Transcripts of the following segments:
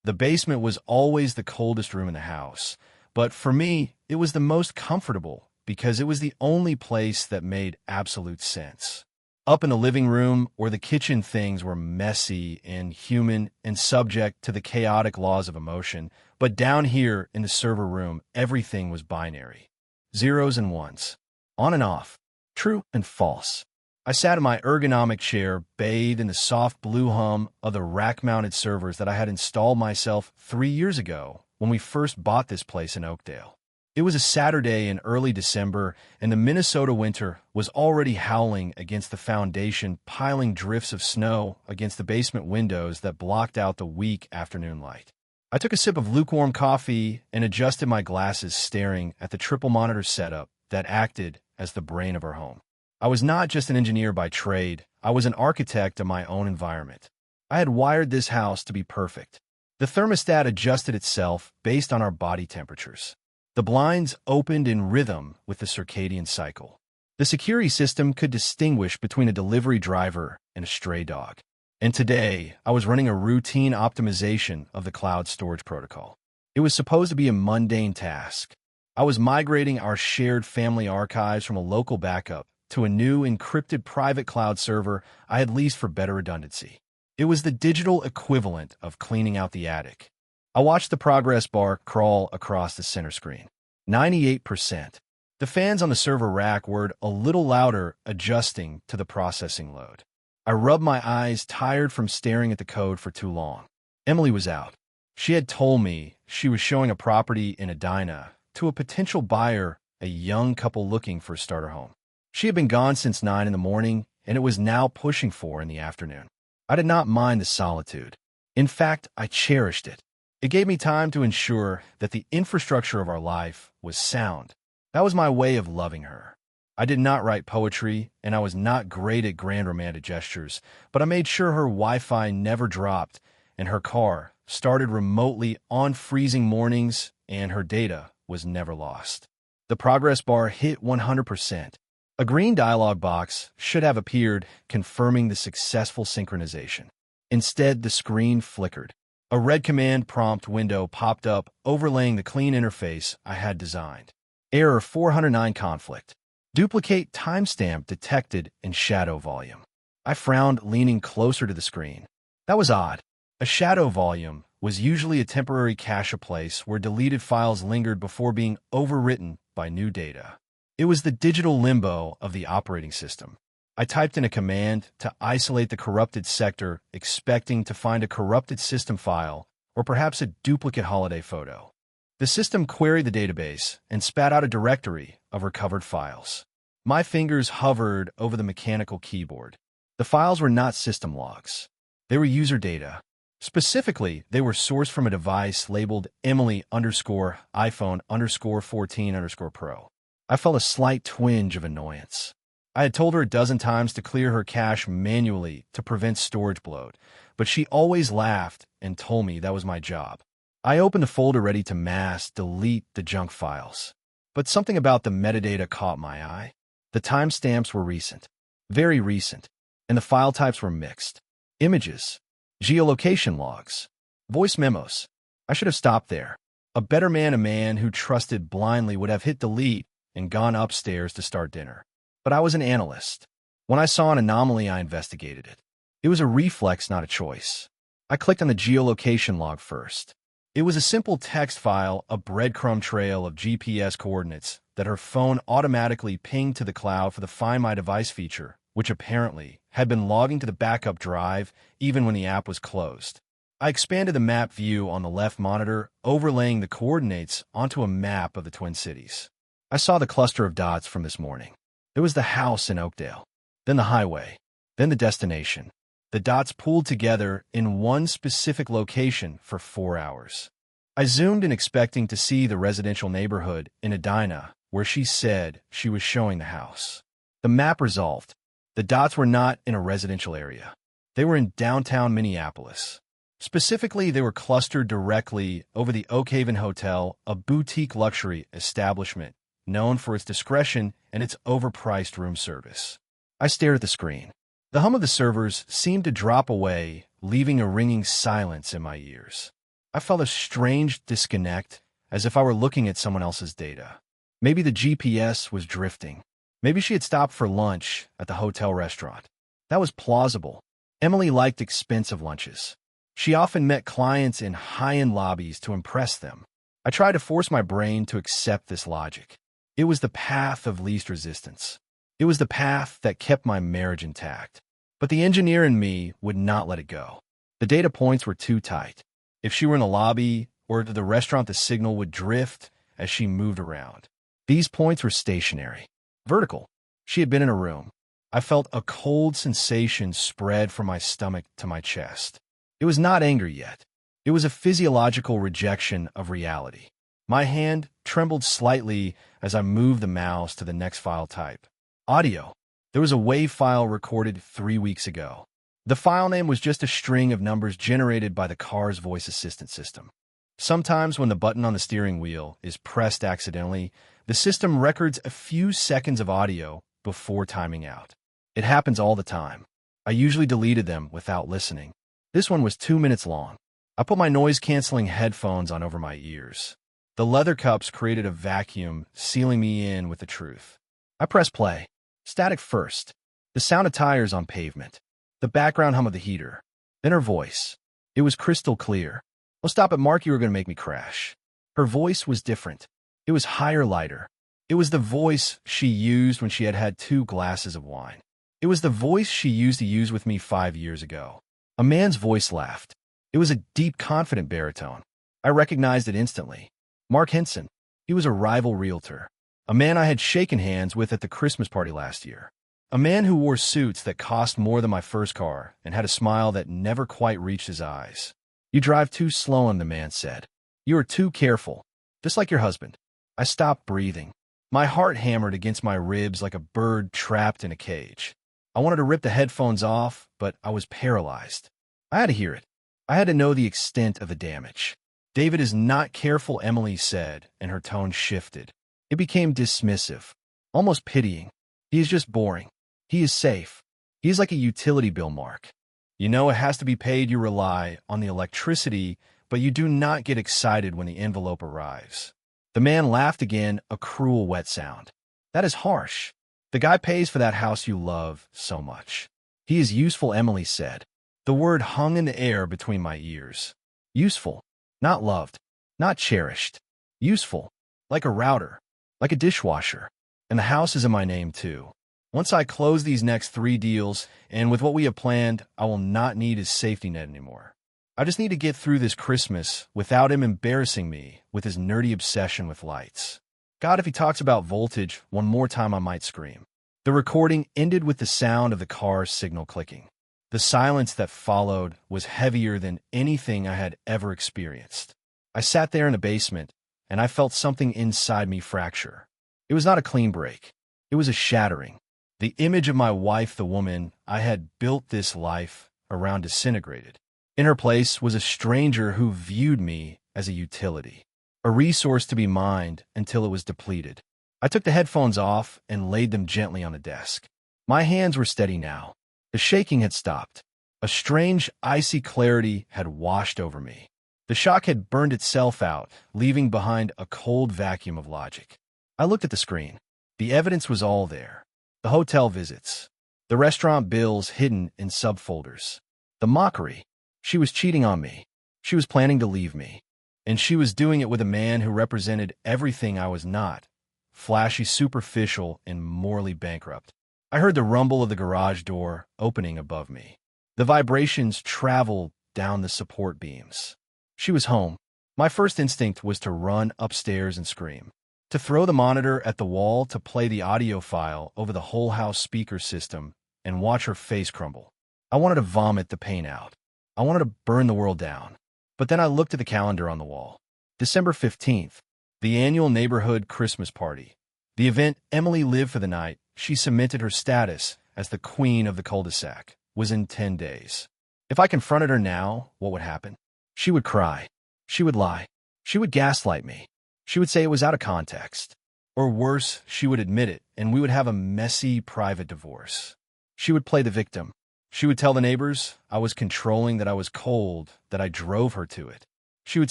The basement was always the coldest room in the house, but for me, it was the most comfortable because it was the only place that made absolute sense. Up in the living room or the kitchen, things were messy and human and subject to the chaotic laws of emotion, but down here in the server room, everything was binary. Zeros and ones. On and off. True and false. I sat in my ergonomic chair, bathed in the soft blue hum of the rack-mounted servers that I had installed myself 3 years ago when we first bought this place in Oakdale. It was a Saturday in early December, and the Minnesota winter was already howling against the foundation, piling drifts of snow against the basement windows that blocked out the weak afternoon light. I took a sip of lukewarm coffee and adjusted my glasses, staring at the triple monitor setup that acted as the brain of our home. I was not just an engineer by trade, I was an architect of my own environment. I had wired this house to be perfect. The thermostat adjusted itself based on our body temperatures. The blinds opened in rhythm with the circadian cycle. The security system could distinguish between a delivery driver and a stray dog. And today, I was running a routine optimization of the cloud storage protocol. It was supposed to be a mundane task. I was migrating our shared family archives from a local backup to a new encrypted private cloud server I had leased for better redundancy. It was the digital equivalent of cleaning out the attic. I watched the progress bar crawl across the center screen. 98%. The fans on the server rack whirred a little louder, adjusting to the processing load. I rubbed my eyes, tired from staring at the code for too long. Emily was out. She had told me she was showing a property in Edina to a potential buyer, a young couple looking for a starter home. She had been gone since 9 in the morning, and it was now pushing 4 in the afternoon. I did not mind the solitude. In fact, I cherished it. It gave me time to ensure that the infrastructure of our life was sound. That was my way of loving her. I did not write poetry, and I was not great at grand romantic gestures, but I made sure her Wi-Fi never dropped, and her car started remotely on freezing mornings, and her data was never lost. The progress bar hit 100%. A green dialog box should have appeared, confirming the successful synchronization. Instead, the screen flickered. A red command prompt window popped up, overlaying the clean interface I had designed. Error 409 conflict. Duplicate timestamp detected in shadow volume. I frowned, leaning closer to the screen. That was odd. A shadow volume was usually a temporary cache place where deleted files lingered before being overwritten by new data. It was the digital limbo of the operating system. I typed in a command to isolate the corrupted sector, expecting to find a corrupted system file or perhaps a duplicate holiday photo. The system queried the database and spat out a directory of recovered files. My fingers hovered over the mechanical keyboard. The files were not system logs. They were user data. Specifically, they were sourced from a device labeled Emily_iPhone_14_Pro. I felt a slight twinge of annoyance. I had told her a dozen times to clear her cache manually to prevent storage bloat, but she always laughed and told me that was my job. I opened the folder ready to mass delete the junk files. But something about the metadata caught my eye. The timestamps were recent, very recent, and the file types were mixed. Images, geolocation logs, voice memos. I should have stopped there. A better man, a man who trusted blindly, would have hit delete and gone upstairs to start dinner. But I was an analyst. When I saw an anomaly, I investigated it. It was a reflex, not a choice. I clicked on the geolocation log first. It was a simple text file, a breadcrumb trail of GPS coordinates that her phone automatically pinged to the cloud for the Find My Device feature, which apparently had been logging to the backup drive even when the app was closed. I expanded the map view on the left monitor, overlaying the coordinates onto a map of the Twin Cities. I saw the cluster of dots from this morning. There was the house in Oakdale, then the highway, then the destination. The dots pooled together in one specific location for 4 hours. I zoomed in, expecting to see the residential neighborhood in Edina, where she said she was showing the house. The map resolved. The dots were not in a residential area. They were in downtown Minneapolis. Specifically, they were clustered directly over the Oakhaven Hotel, a boutique luxury establishment known for its discretion and its overpriced room service. I stared at the screen. The hum of the servers seemed to drop away, leaving a ringing silence in my ears. I felt a strange disconnect, as if I were looking at someone else's data. Maybe the GPS was drifting. Maybe she had stopped for lunch at the hotel restaurant. That was plausible. Emily liked expensive lunches. She often met clients in high-end lobbies to impress them. I tried to force my brain to accept this logic. It was the path of least resistance. It was the path that kept my marriage intact. But the engineer in me would not let it go. The data points were too tight. If she were in the lobby or at the restaurant, the signal would drift as she moved around. These points were stationary, vertical. She had been in a room. I felt a cold sensation spread from my stomach to my chest. It was not anger yet. It was a physiological rejection of reality. My hand trembled slightly as I moved the mouse to the next file type. Audio. There was a WAV file recorded 3 weeks ago. The file name was just a string of numbers generated by the car's voice assistant system. Sometimes when the button on the steering wheel is pressed accidentally, the system records a few seconds of audio before timing out. It happens all the time. I usually deleted them without listening. This one was 2 minutes long. I put my noise-canceling headphones on over my ears. The leather cups created a vacuum, sealing me in with the truth. I pressed play. Static first. The sound of tires on pavement. The background hum of the heater. Then her voice. It was crystal clear. "Oh, stop it, Mark, you were going to make me crash." Her voice was different. It was higher, lighter. It was the voice she used when she had had 2 glasses of wine. It was the voice she used to use with me 5 years ago. A man's voice laughed. It was a deep, confident baritone. I recognized it instantly. Mark Henson. He was a rival realtor. A man I had shaken hands with at the Christmas party last year. A man who wore suits that cost more than my first car and had a smile that never quite reached his eyes. "You drive too slow," the man said. "You are too careful, just like your husband." I stopped breathing. My heart hammered against my ribs like a bird trapped in a cage. I wanted to rip the headphones off, but I was paralyzed. I had to hear it. I had to know the extent of the damage. "David is not careful," Emily said, and her tone shifted. It became dismissive, almost pitying. "He is just boring. He is safe. He is like a utility bill, Mark. You know it has to be paid. You rely on the electricity, but you do not get excited when the envelope arrives." The man laughed again, a cruel, wet sound. "That is harsh. The guy pays for that house you love so much." "He is useful," Emily said. The word hung in the air between my ears. Useful. Not loved. Not cherished. Useful. Like a router. Like a dishwasher. And the house is in my name, too. Once I close these next 3 deals, and with what we have planned, I will not need his safety net anymore. I just need to get through this Christmas without him embarrassing me with his nerdy obsession with lights. God, if he talks about voltage one more time, I might scream. The recording ended with the sound of the car's signal clicking. The silence that followed was heavier than anything I had ever experienced. I sat there in the basement, and I felt something inside me fracture. It was not a clean break. It was a shattering. The image of my wife, the woman I had built this life around, disintegrated. In her place was a stranger who viewed me as a utility, a resource to be mined until it was depleted. I took the headphones off and laid them gently on the desk. My hands were steady now. The shaking had stopped. A strange, icy clarity had washed over me. The shock had burned itself out, leaving behind a cold vacuum of logic. I looked at the screen. The evidence was all there. The hotel visits. The restaurant bills hidden in subfolders. The mockery. She was cheating on me. She was planning to leave me. And she was doing it with a man who represented everything I was not. Flashy, superficial, and morally bankrupt. I heard the rumble of the garage door opening above me. The vibrations traveled down the support beams. She was home. My first instinct was to run upstairs and scream. To throw the monitor at the wall, to play the audio file over the whole house speaker system and watch her face crumble. I wanted to vomit the pain out. I wanted to burn the world down. But then I looked at the calendar on the wall. December 15th, the annual neighborhood Christmas party. The event Emily lived for the night, she cemented her status as the queen of the cul-de-sac, was in 10 days. If I confronted her now, what would happen? She would cry. She would lie. She would gaslight me. She would say it was out of context. Or worse, she would admit it, and we would have a messy, private divorce. She would play the victim. She would tell the neighbors I was controlling, that I was cold, that I drove her to it. She would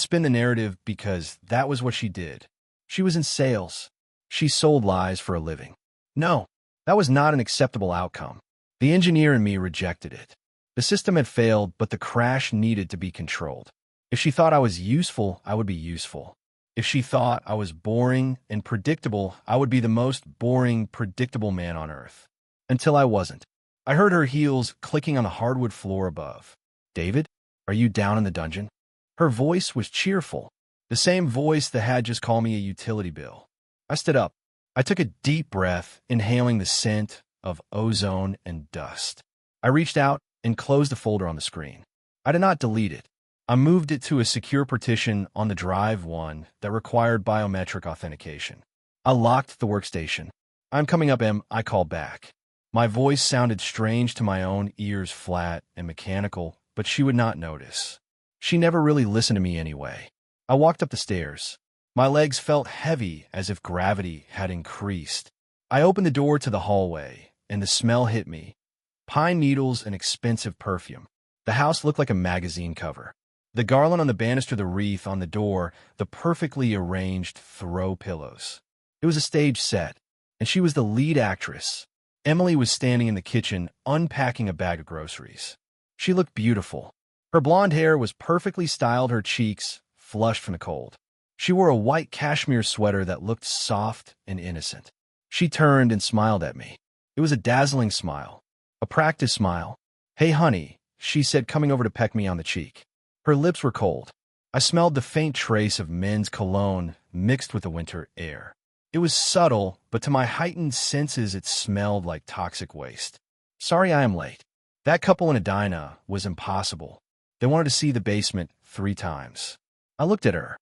spin the narrative because that was what she did. She was in sales. She sold lies for a living. No, that was not an acceptable outcome. The engineer in me rejected it. The system had failed, but the crash needed to be controlled. If she thought I was useful, I would be useful. If she thought I was boring and predictable, I would be the most boring, predictable man on earth. Until I wasn't. I heard her heels clicking on the hardwood floor above. David, are you down in the dungeon? Her voice was cheerful, the same voice that had just called me a utility bill. I stood up. I took a deep breath, inhaling the scent of ozone and dust. I reached out and closed the folder on the screen. I did not delete it. I moved it to a secure partition on the drive one that required biometric authentication. I locked the workstation. I'm coming up, Em, I called back. My voice sounded strange to my own ears, flat and mechanical, but she would not notice. She never really listened to me anyway. I walked up the stairs. My legs felt heavy as if gravity had increased. I opened the door to the hallway, and the smell hit me. Pine needles and expensive perfume. The house looked like a magazine cover. The garland on the banister, the wreath on the door, the perfectly arranged throw pillows. It was a stage set, and she was the lead actress. Emily was standing in the kitchen, unpacking a bag of groceries. She looked beautiful. Her blonde hair was perfectly styled, her cheeks flushed from the cold. She wore a white cashmere sweater that looked soft and innocent. She turned and smiled at me. It was a dazzling smile, a practice smile. Hey, honey, she said, coming over to peck me on the cheek. Her lips were cold. I smelled the faint trace of men's cologne mixed with the winter air. It was subtle, but to my heightened senses it smelled like toxic waste. Sorry I am late. That couple in Edina was impossible. They wanted to see the basement 3 times. I looked at her.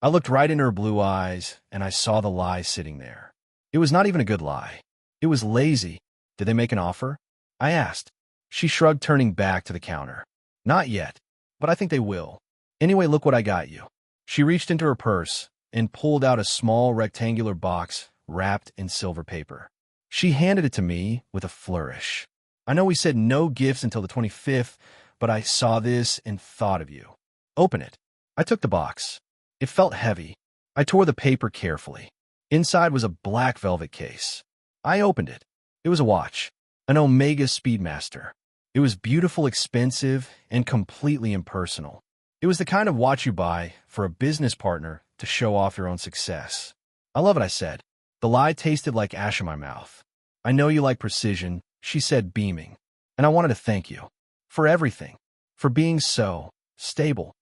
I looked right into her blue eyes, and I saw the lie sitting there. It was not even a good lie. It was lazy. Did they make an offer? I asked. She shrugged, turning back to the counter. Not yet, but I think they will. Anyway, look what I got you. She reached into her purse and pulled out a small rectangular box wrapped in silver paper. She handed it to me with a flourish. I know we said no gifts until the 25th, but I saw this and thought of you. Open it. I took the box. It felt heavy. I tore the paper carefully. Inside was a black velvet case. I opened it. It was a watch, an Omega Speedmaster. It was beautiful, expensive, and completely impersonal. It was the kind of watch you buy for a business partner to show off your own success. I love it, I said. The lie tasted like ash in my mouth. I know you like precision, she said, beaming. And I wanted to thank you. For everything. For being so stable,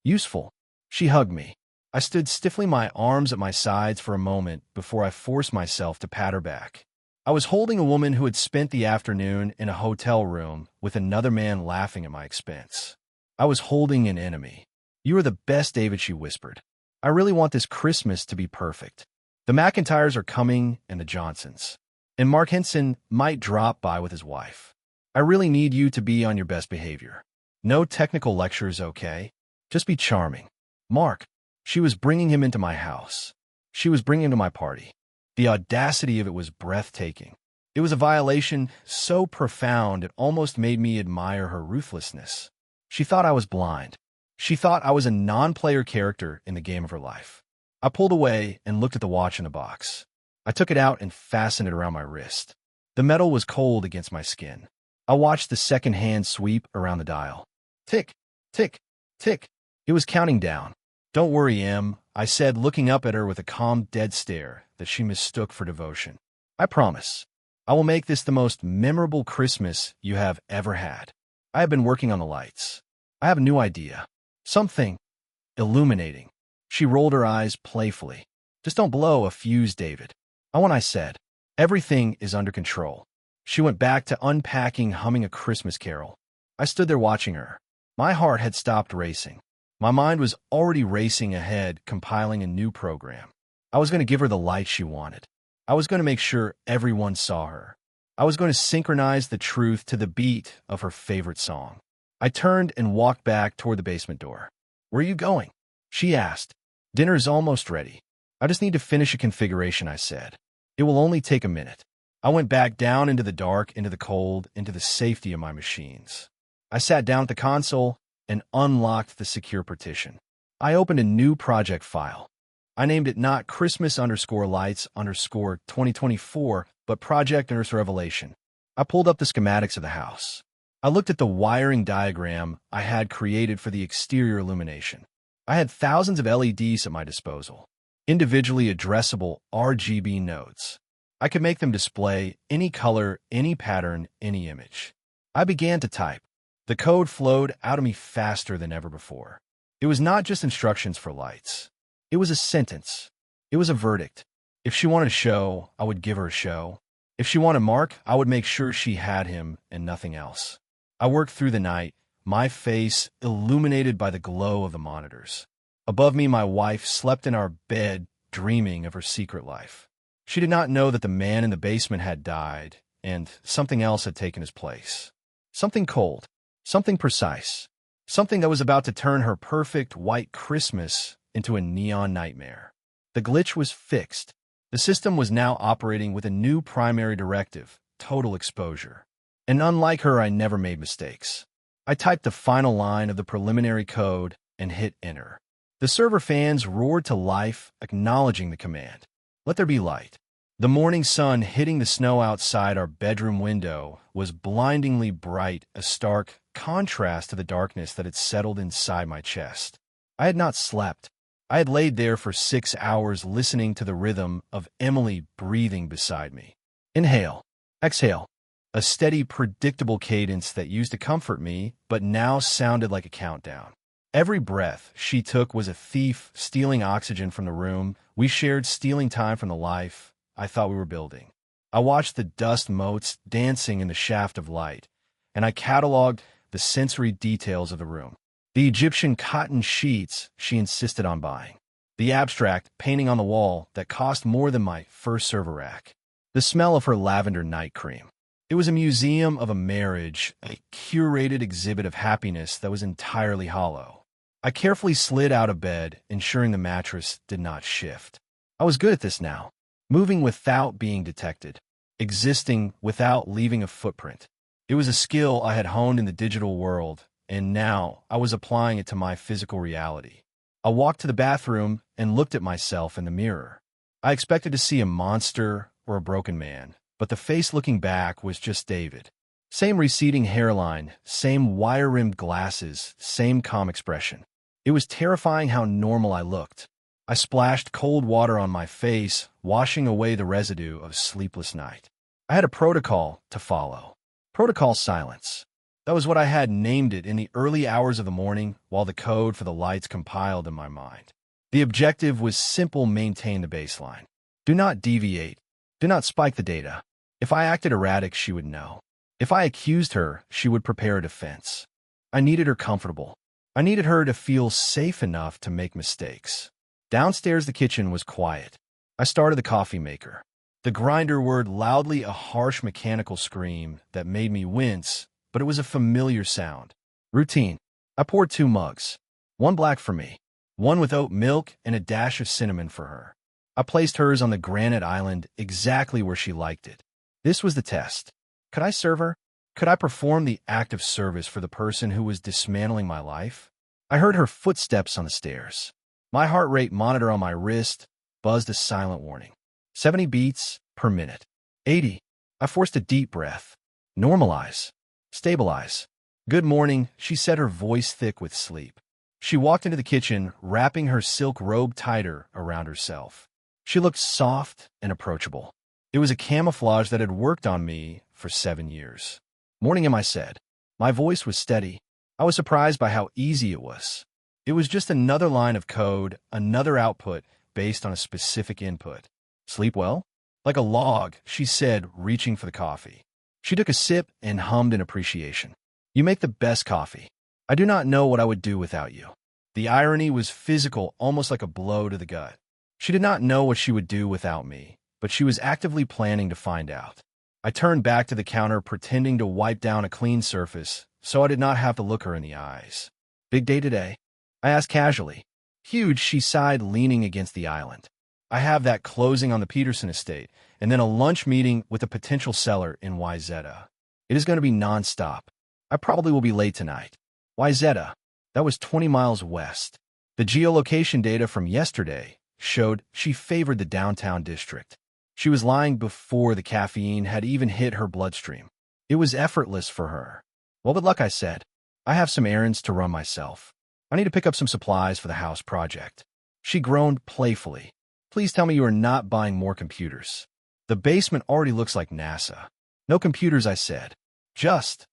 useful. She hugged me. I stood stiffly, my arms at my sides for a moment before I forced myself to pat her back. I was holding a woman who had spent the afternoon in a hotel room with another man laughing at my expense. I was holding an enemy. You are the best, David, she whispered. I really want this Christmas to be perfect. The McIntyres are coming, and the Johnsons. And Mark Henson might drop by with his wife. I really need you to be on your best behavior. No technical lectures, okay? Just be charming. Mark. She was bringing him into my house. She was bringing him to my party. The audacity of it was breathtaking. It was a violation so profound it almost made me admire her ruthlessness. She thought I was blind. She thought I was a non-player character in the game of her life. I pulled away and looked at the watch in the box. I took it out and fastened it around my wrist. The metal was cold against my skin. I watched the second hand sweep around the dial. Tick, tick, tick. It was counting down. Don't worry, Em, I said, looking up at her with a calm, dead stare that she mistook for devotion. I promise. I will make this the most memorable Christmas you have ever had. I have been working on the lights. I have a new idea. Something illuminating. She rolled her eyes playfully. Just don't blow a fuse, David. I said. Everything is under control. She went back to unpacking, humming a Christmas carol. I stood there watching her. My heart had stopped racing. My mind was already racing ahead, compiling a new program. I was going to give her the light she wanted. I was going to make sure everyone saw her. I was going to synchronize the truth to the beat of her favorite song. I turned and walked back toward the basement door. Where are you going? She asked. Dinner's almost ready. I just need to finish a configuration, I said. It will only take a minute. I went back down into the dark, into the cold, into the safety of my machines. I sat down at the console and unlocked the secure partition. I opened a new project file. I named it not Christmas_lights_2024, but Project_Revelation. I pulled up the schematics of the house. I looked at the wiring diagram I had created for the exterior illumination. I had thousands of LEDs at my disposal, individually addressable RGB nodes. I could make them display any color, any pattern, any image. I began to type. The code flowed out of me faster than ever before. It was not just instructions for lights. It was a sentence. It was a verdict. If she wanted a show, I would give her a show. If she wanted Mark, I would make sure she had him and nothing else. I worked through the night, my face illuminated by the glow of the monitors. Above me, my wife slept in our bed, dreaming of her secret life. She did not know that the man in the basement had died, and something else had taken his place. Something cold, something precise, something that was about to turn her perfect white Christmas into a neon nightmare. The glitch was fixed. The system was now operating with a new primary directive, total exposure. And unlike her, I never made mistakes. I typed the final line of the preliminary code and hit enter. The server fans roared to life, acknowledging the command. Let there be light. The morning sun hitting the snow outside our bedroom window was blindingly bright, a stark contrast to the darkness that had settled inside my chest. I had not slept. I had laid there for 6 hours listening to the rhythm of Emily breathing beside me. Inhale, exhale. A steady, predictable cadence that used to comfort me, but now sounded like a countdown. Every breath she took was a thief stealing oxygen from the room we shared, stealing time from the life I thought we were building. I watched the dust motes dancing in the shaft of light, and I cataloged the sensory details of the room. The Egyptian cotton sheets she insisted on buying. The abstract painting on the wall that cost more than my first server rack. The smell of her lavender night cream. It was a museum of a marriage, a curated exhibit of happiness that was entirely hollow. I carefully slid out of bed, ensuring the mattress did not shift. I was good at this now, moving without being detected, existing without leaving a footprint. It was a skill I had honed in the digital world, and now I was applying it to my physical reality. I walked to the bathroom and looked at myself in the mirror. I expected to see a monster or a broken man, but the face looking back was just David. Same receding hairline, same wire-rimmed glasses, same calm expression. It was terrifying how normal I looked. I splashed cold water on my face, washing away the residue of sleepless night. I had a protocol to follow. Protocol silence. That was what I had named it in the early hours of the morning while the code for the lights compiled in my mind. The objective was simple: maintain the baseline. Do not deviate. Do not spike the data. If I acted erratic, she would know. If I accused her, she would prepare a defense. I needed her comfortable. I needed her to feel safe enough to make mistakes. Downstairs, the kitchen was quiet. I started the coffee maker. The grinder whirred loudly, a harsh mechanical scream that made me wince, but it was a familiar sound. Routine. I poured 2 mugs. One black for me, one with oat milk and a dash of cinnamon for her. I placed hers on the granite island exactly where she liked it. This was the test. Could I serve her? Could I perform the act of service for the person who was dismantling my life? I heard her footsteps on the stairs. My heart rate monitor on my wrist buzzed a silent warning. 70 beats per minute. 80. I forced a deep breath. Normalize. Stabilize. Good morning, she said, her voice thick with sleep. She walked into the kitchen, wrapping her silk robe tighter around herself. She looked soft and approachable. It was a camouflage that had worked on me for 7 years. Morning, Em, I said. My voice was steady. I was surprised by how easy it was. It was just another line of code, another output based on a specific input. Sleep well? Like a log, she said, reaching for the coffee. She took a sip and hummed in appreciation. You make the best coffee. I do not know what I would do without you. The irony was physical, almost like a blow to the gut. She did not know what she would do without me, but she was actively planning to find out. I turned back to the counter, pretending to wipe down a clean surface, so I did not have to look her in the eyes. Big day today? I asked casually. Huge, she sighed, leaning against the island. I have that closing on the Peterson estate, and then a lunch meeting with a potential seller in Wyzetta. It is going to be nonstop. I probably will be late tonight. Wyzetta. That was 20 miles west. The geolocation data from yesterday showed she favored the downtown district. She was lying before the caffeine had even hit her bloodstream. It was effortless for her. Well, with luck, I said. I have some errands to run myself. I need to pick up some supplies for the house project. She groaned playfully. Please tell me you are not buying more computers. The basement already looks like NASA. No computers, I said. Just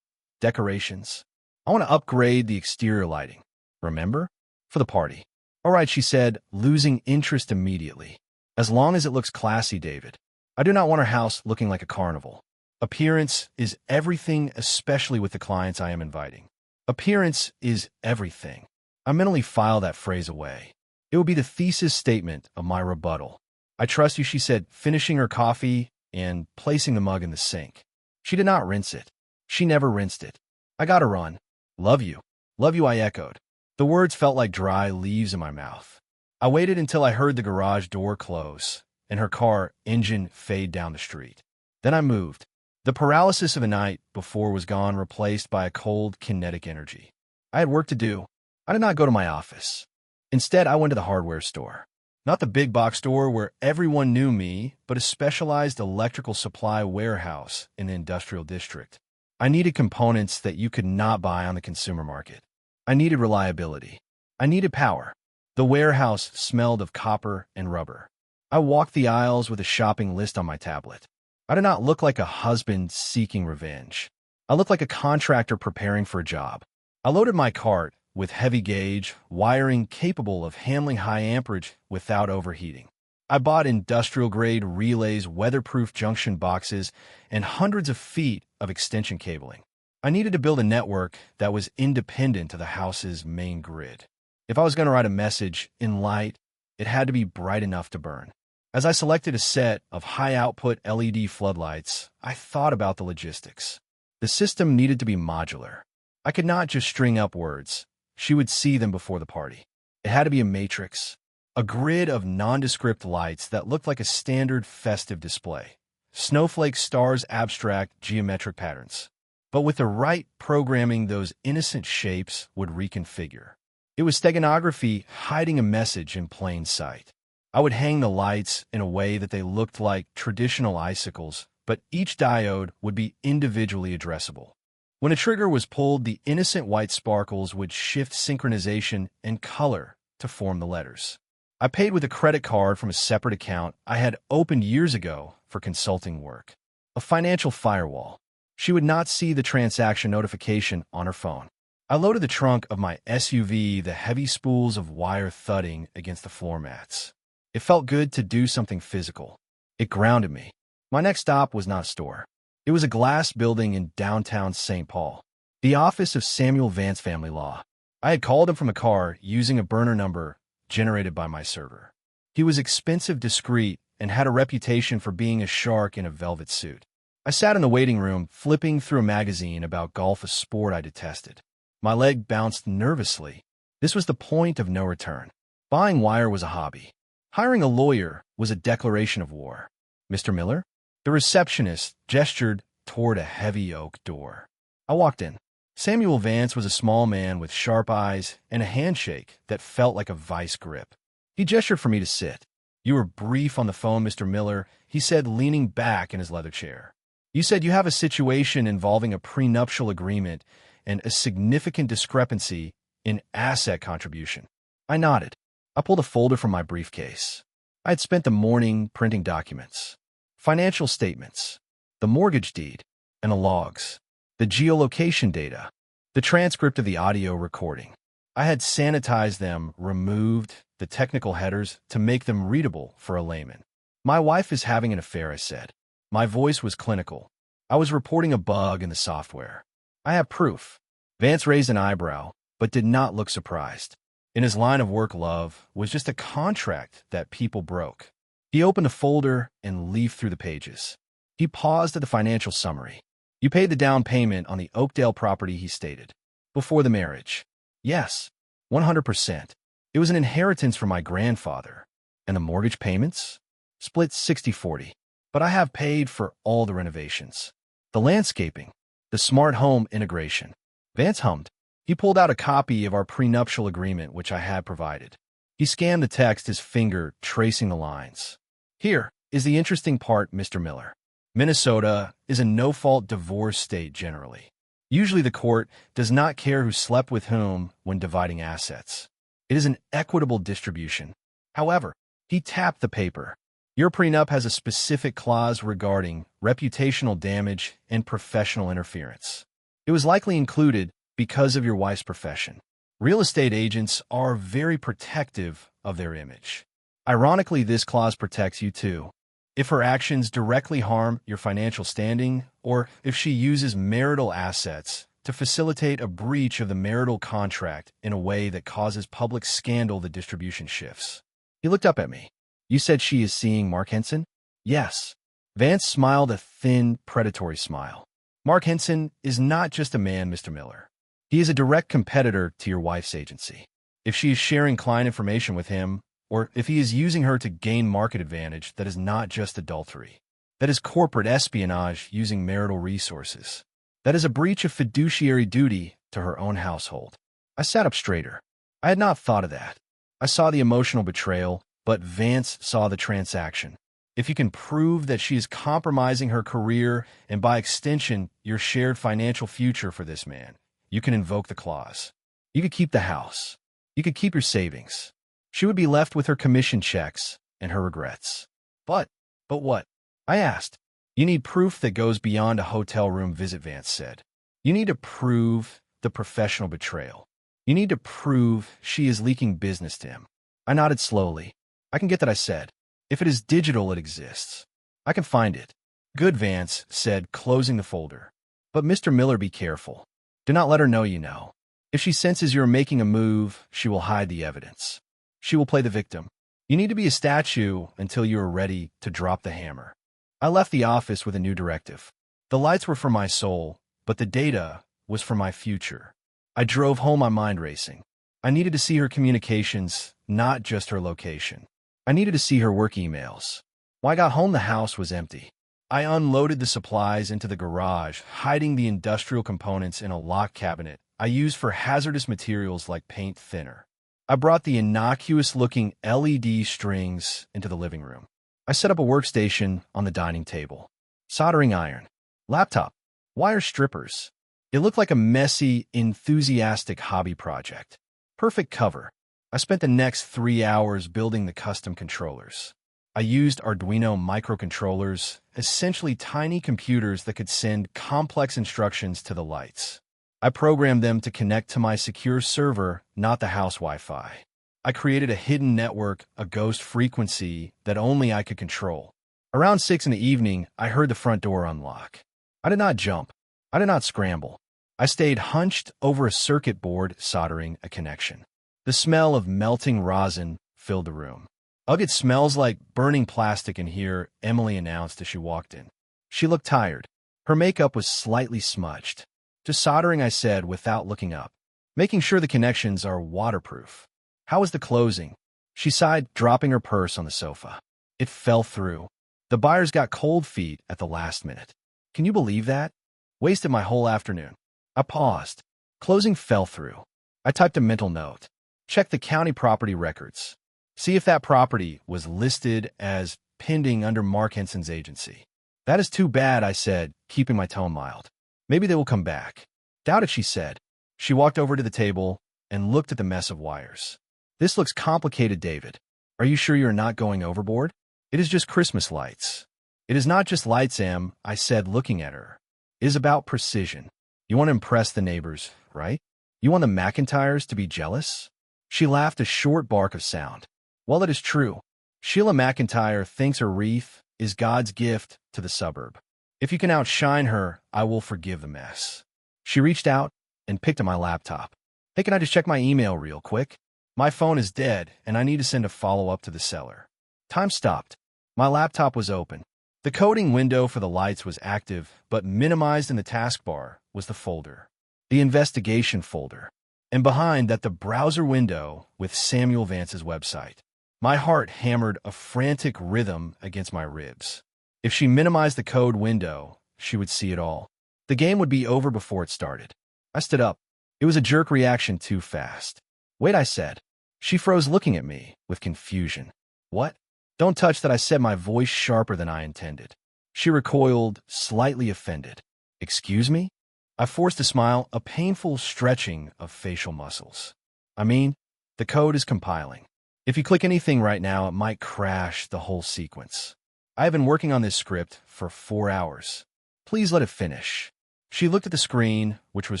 decorations. I want to upgrade the exterior lighting. Remember? For the party. All right, she said, losing interest immediately. As long as it looks classy, David. I do not want our house looking like a carnival. Appearance is everything, especially with the clients I am inviting. Appearance is everything. I mentally file that phrase away. It will be the thesis statement of my rebuttal. I trust you, she said, finishing her coffee and placing the mug in the sink. She did not rinse it. She never rinsed it. I gotta run. Love you. Love you, I echoed. The words felt like dry leaves in my mouth. I waited until I heard the garage door close and her car engine fade down the street. Then I moved. The paralysis of the night before was gone, replaced by a cold, kinetic energy. I had work to do. I did not go to my office. Instead, I went to the hardware store. Not the big box store where everyone knew me, but a specialized electrical supply warehouse in the industrial district. I needed components that you could not buy on the consumer market. I needed reliability. I needed power. The warehouse smelled of copper and rubber. I walked the aisles with a shopping list on my tablet. I did not look like a husband seeking revenge. I looked like a contractor preparing for a job. I loaded my cart with heavy gauge, wiring capable of handling high amperage without overheating. I bought industrial-grade relays, weatherproof junction boxes, and hundreds of feet of extension cabling. I needed to build a network that was independent of the house's main grid. If I was going to write a message in light, it had to be bright enough to burn. As I selected a set of high-output LED floodlights, I thought about the logistics. The system needed to be modular. I could not just string up words. She would see them before the party. It had to be a matrix, a grid of nondescript lights that looked like a standard festive display. Snowflakes, stars, abstract, geometric patterns. But with the right programming, those innocent shapes would reconfigure. It was steganography hiding a message in plain sight. I would hang the lights in a way that they looked like traditional icicles, but each diode would be individually addressable. When a trigger was pulled, the innocent white sparkles would shift synchronization and color to form the letters. I paid with a credit card from a separate account I had opened years ago for consulting work. A financial firewall. She would not see the transaction notification on her phone. I loaded the trunk of my SUV, the heavy spools of wire thudding against the floor mats. It felt good to do something physical. It grounded me. My next stop was not a store. It was a glass building in downtown St. Paul, the office of Samuel Vance Family Law. I had called him from a car using a burner number generated by my server. He was expensive, discreet, and had a reputation for being a shark in a velvet suit. I sat in the waiting room, flipping through a magazine about golf, a sport I detested. My leg bounced nervously. This was the point of no return. Buying wire was a hobby. Hiring a lawyer was a declaration of war. Mr. Miller? The receptionist gestured toward a heavy oak door. I walked in. Samuel Vance was a small man with sharp eyes and a handshake that felt like a vice grip. He gestured for me to sit. You were brief on the phone, Mr. Miller, he said, leaning back in his leather chair. You said you have a situation involving a prenuptial agreement and a significant discrepancy in asset contribution. I nodded. I pulled a folder from my briefcase. I had spent the morning printing documents. Financial statements, the mortgage deed, and the logs, the geolocation data, the transcript of the audio recording. I had sanitized them, removed the technical headers to make them readable for a layman. My wife is having an affair, I said. My voice was clinical. I was reporting a bug in the software. I have proof. Vance raised an eyebrow, but did not look surprised. In his line of work, love was just a contract that people broke. He opened the folder and leafed through the pages. He paused at the financial summary. You paid the down payment on the Oakdale property, he stated. Before the marriage. Yes, 100%. It was an inheritance from my grandfather. And the mortgage payments? Split 60-40. But I have paid for all the renovations. The landscaping. The smart home integration. Vance hummed. He pulled out a copy of our prenuptial agreement, which I had provided. He scanned the text, his finger tracing the lines. Here is the interesting part, Mr. Miller. Minnesota is a no-fault divorce state generally. Usually the court does not care who slept with whom when dividing assets. It is an equitable distribution. However, he tapped the paper. Your prenup has a specific clause regarding reputational damage and professional interference. It was likely included because of your wife's profession. Real estate agents are very protective of their image. Ironically, this clause protects you too. If her actions directly harm your financial standing, or if she uses marital assets to facilitate a breach of the marital contract in a way that causes public scandal, the distribution shifts. He looked up at me. You said she is seeing Mark Henson? Yes. Vance smiled a thin, predatory smile. Mark Henson is not just a man, Mr. Miller. He is a direct competitor to your wife's agency. If she is sharing client information with him, or if he is using her to gain market advantage, that is not just adultery. That is corporate espionage using marital resources. That is a breach of fiduciary duty to her own household. I sat up straighter. I had not thought of that. I saw the emotional betrayal, but Vance saw the transaction. If you can prove that she is compromising her career and by extension your shared financial future for this man, you can invoke the clause. You could keep the house. You could keep your savings. She would be left with her commission checks and her regrets. But what? I asked. You need proof that goes beyond a hotel room visit, Vance said. You need to prove the professional betrayal. You need to prove she is leaking business to him. I nodded slowly. I can get that, I said. If it is digital, it exists. I can find it. Good, Vance said, closing the folder. But Mr. Miller, be careful. Do not let her know you know. If she senses you're making a move, she will hide the evidence. She will play the victim. You need to be a statue until you are ready to drop the hammer. I left the office with a new directive. The lights were for my soul, but the data was for my future. I drove home, my mind racing. I needed to see her communications, not just her location. I needed to see her work emails. When I got home, the house was empty. I unloaded the supplies into the garage, hiding the industrial components in a locked cabinet I used for hazardous materials like paint thinner. I brought the innocuous-looking LED strings into the living room. I set up a workstation on the dining table. Soldering iron. Laptop. Wire strippers. It looked like a messy, enthusiastic hobby project. Perfect cover. I spent the next 3 hours building the custom controllers. I used Arduino microcontrollers, essentially tiny computers that could send complex instructions to the lights. I programmed them to connect to my secure server, not the house Wi-Fi. I created a hidden network, a ghost frequency that only I could control. Around 6 in the evening, I heard the front door unlock. I did not jump. I did not scramble. I stayed hunched over a circuit board, soldering a connection. The smell of melting rosin filled the room. Ugh, it smells like burning plastic in here, Emily announced as she walked in. She looked tired. Her makeup was slightly smudged. Just soldering, I said without looking up. Making sure the connections are waterproof. How was the closing? She sighed, dropping her purse on the sofa. It fell through. The buyers got cold feet at the last minute. Can you believe that? Wasted my whole afternoon. I paused. Closing fell through. I typed a mental note. Check the county property records. See if that property was listed as pending under Mark Henson's agency. That is too bad, I said, keeping my tone mild. Maybe they will come back. Doubt it, she said. She walked over to the table and looked at the mess of wires. This looks complicated, David. Are you sure you're not going overboard? It is just Christmas lights. It is not just lights, Em, I said, looking at her. It is about precision. You want to impress the neighbors, right? You want the McIntyres to be jealous? She laughed, a short bark of sound. Well, it is true. Sheila McIntyre thinks her wreath is God's gift to the suburb. If you can outshine her, I will forgive the mess. She reached out and picked up my laptop. Hey, can I just check my email real quick? My phone is dead, and I need to send a follow-up to the seller. Time stopped. My laptop was open. The coding window for the lights was active, but minimized in the taskbar was the folder. The investigation folder. And behind that, the browser window with Samuel Vance's website. My heart hammered a frantic rhythm against my ribs. If she minimized the code window, she would see it all. The game would be over before it started. I stood up. It was a jerk reaction too fast. Wait, I said. She froze, looking at me with confusion. What? Don't touch that, I said, my voice sharper than I intended. She recoiled, slightly offended. Excuse me? I forced a smile, a painful stretching of facial muscles. I mean, the code is compiling. If you click anything right now, it might crash the whole sequence. I have been working on this script for 4 hours. Please let it finish. She looked at the screen, which was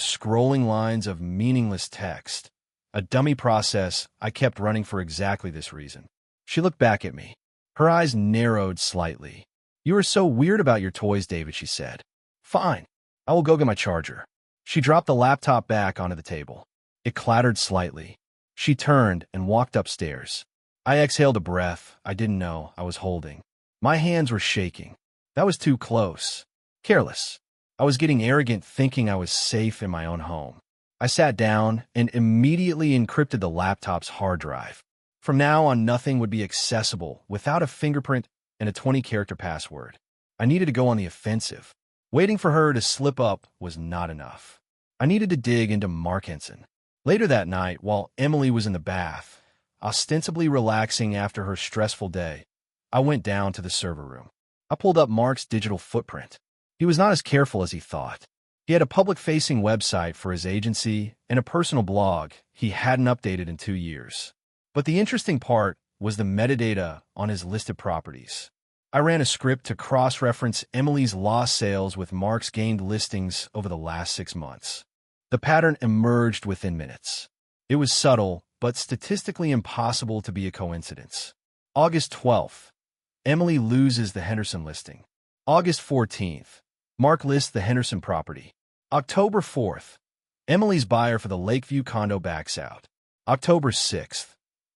scrolling lines of meaningless text. A dummy process I kept running for exactly this reason. She looked back at me. Her eyes narrowed slightly. You are so weird about your toys, David, she said. Fine. I will go get my charger. She dropped the laptop back onto the table. It clattered slightly. She turned and walked upstairs. I exhaled a breath I didn't know I was holding. My hands were shaking. That was too close. Careless. I was getting arrogant, thinking I was safe in my own home. I sat down and immediately encrypted the laptop's hard drive. From now on, nothing would be accessible without a fingerprint and a 20-character password. I needed to go on the offensive. Waiting for her to slip up was not enough. I needed to dig into Mark Henson. Later that night, while Emily was in the bath, ostensibly relaxing after her stressful day, I went down to the server room. I pulled up Mark's digital footprint. He was not as careful as he thought. He had a public-facing website for his agency and a personal blog he hadn't updated in 2 years. But the interesting part was the metadata on his listed properties. I ran a script to cross-reference Emily's lost sales with Mark's gained listings over the last 6 months. The pattern emerged within minutes. It was subtle, but statistically impossible to be a coincidence. August 12th, Emily loses the Henderson listing. August 14th, Mark lists the Henderson property. October 4th, Emily's buyer for the Lakeview condo backs out. October 6th,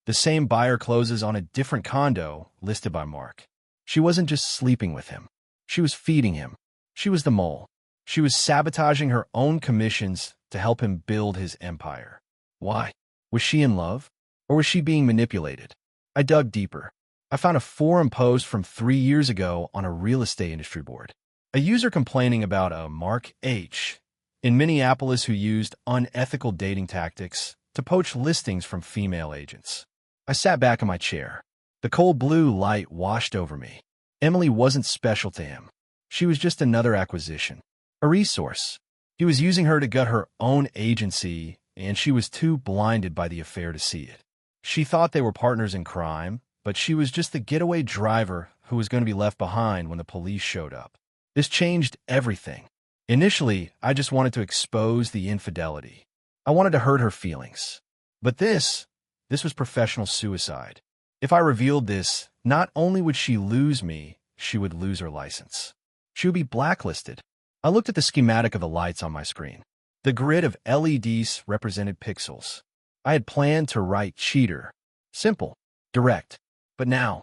the same buyer closes on a different condo listed by Mark. She wasn't just sleeping with him. She was feeding him. She was the mole. She was sabotaging her own commissions to help him build his empire. Why? Was she in love? Or was she being manipulated? I dug deeper. I found a forum post from 3 years ago on a real estate industry board. A user complaining about a Mark H. in Minneapolis who used unethical dating tactics to poach listings from female agents. I sat back in my chair. The cold blue light washed over me. Emily wasn't special to him. She was just another acquisition, a resource. He was using her to gut her own agency, and she was too blinded by the affair to see it. She thought they were partners in crime, but she was just the getaway driver who was going to be left behind when the police showed up. This changed everything. Initially, I just wanted to expose the infidelity. I wanted to hurt her feelings. But this was professional suicide. If I revealed this, not only would she lose me, she would lose her license. She would be blacklisted. I looked at the schematic of the lights on my screen. The grid of LEDs represented pixels. I had planned to write cheater. Simple, direct. But now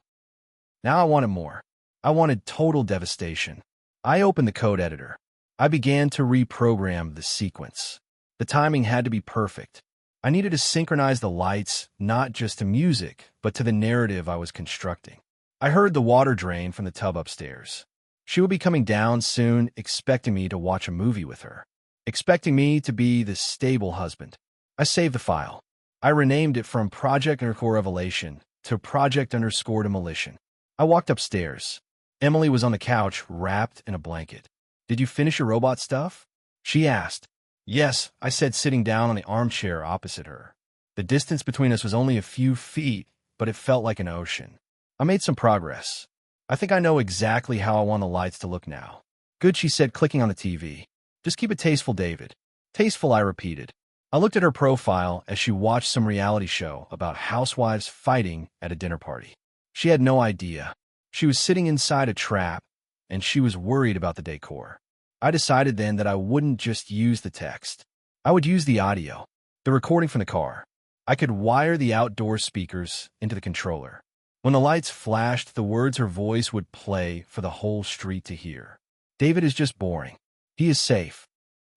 I wanted more. I wanted total devastation. I opened the code editor. I began to reprogram the sequence. The timing had to be perfect. I needed to synchronize the lights, not just to music, but to the narrative I was constructing. I heard the water drain from the tub upstairs. She would be coming down soon, expecting me to watch a movie with her, expecting me to be the stable husband. I saved the file. I renamed it from Project_Revelation to Project_Demolition. I walked upstairs. Emily was on the couch, wrapped in a blanket. Did you finish your robot stuff? She asked. Yes, I said, sitting down on the armchair opposite her. The distance between us was only a few feet, but it felt like an ocean. I made some progress. I think I know exactly how I want the lights to look now. Good, she said, clicking on the TV. Just keep it tasteful, David. Tasteful, I repeated. I looked at her profile as she watched some reality show about housewives fighting at a dinner party. She had no idea. She was sitting inside a trap, and she was worried about the decor. I decided then that I wouldn't just use the text. I would use the audio, the recording from the car. I could wire the outdoor speakers into the controller. When the lights flashed, the words her voice would play for the whole street to hear. David is just boring. He is safe.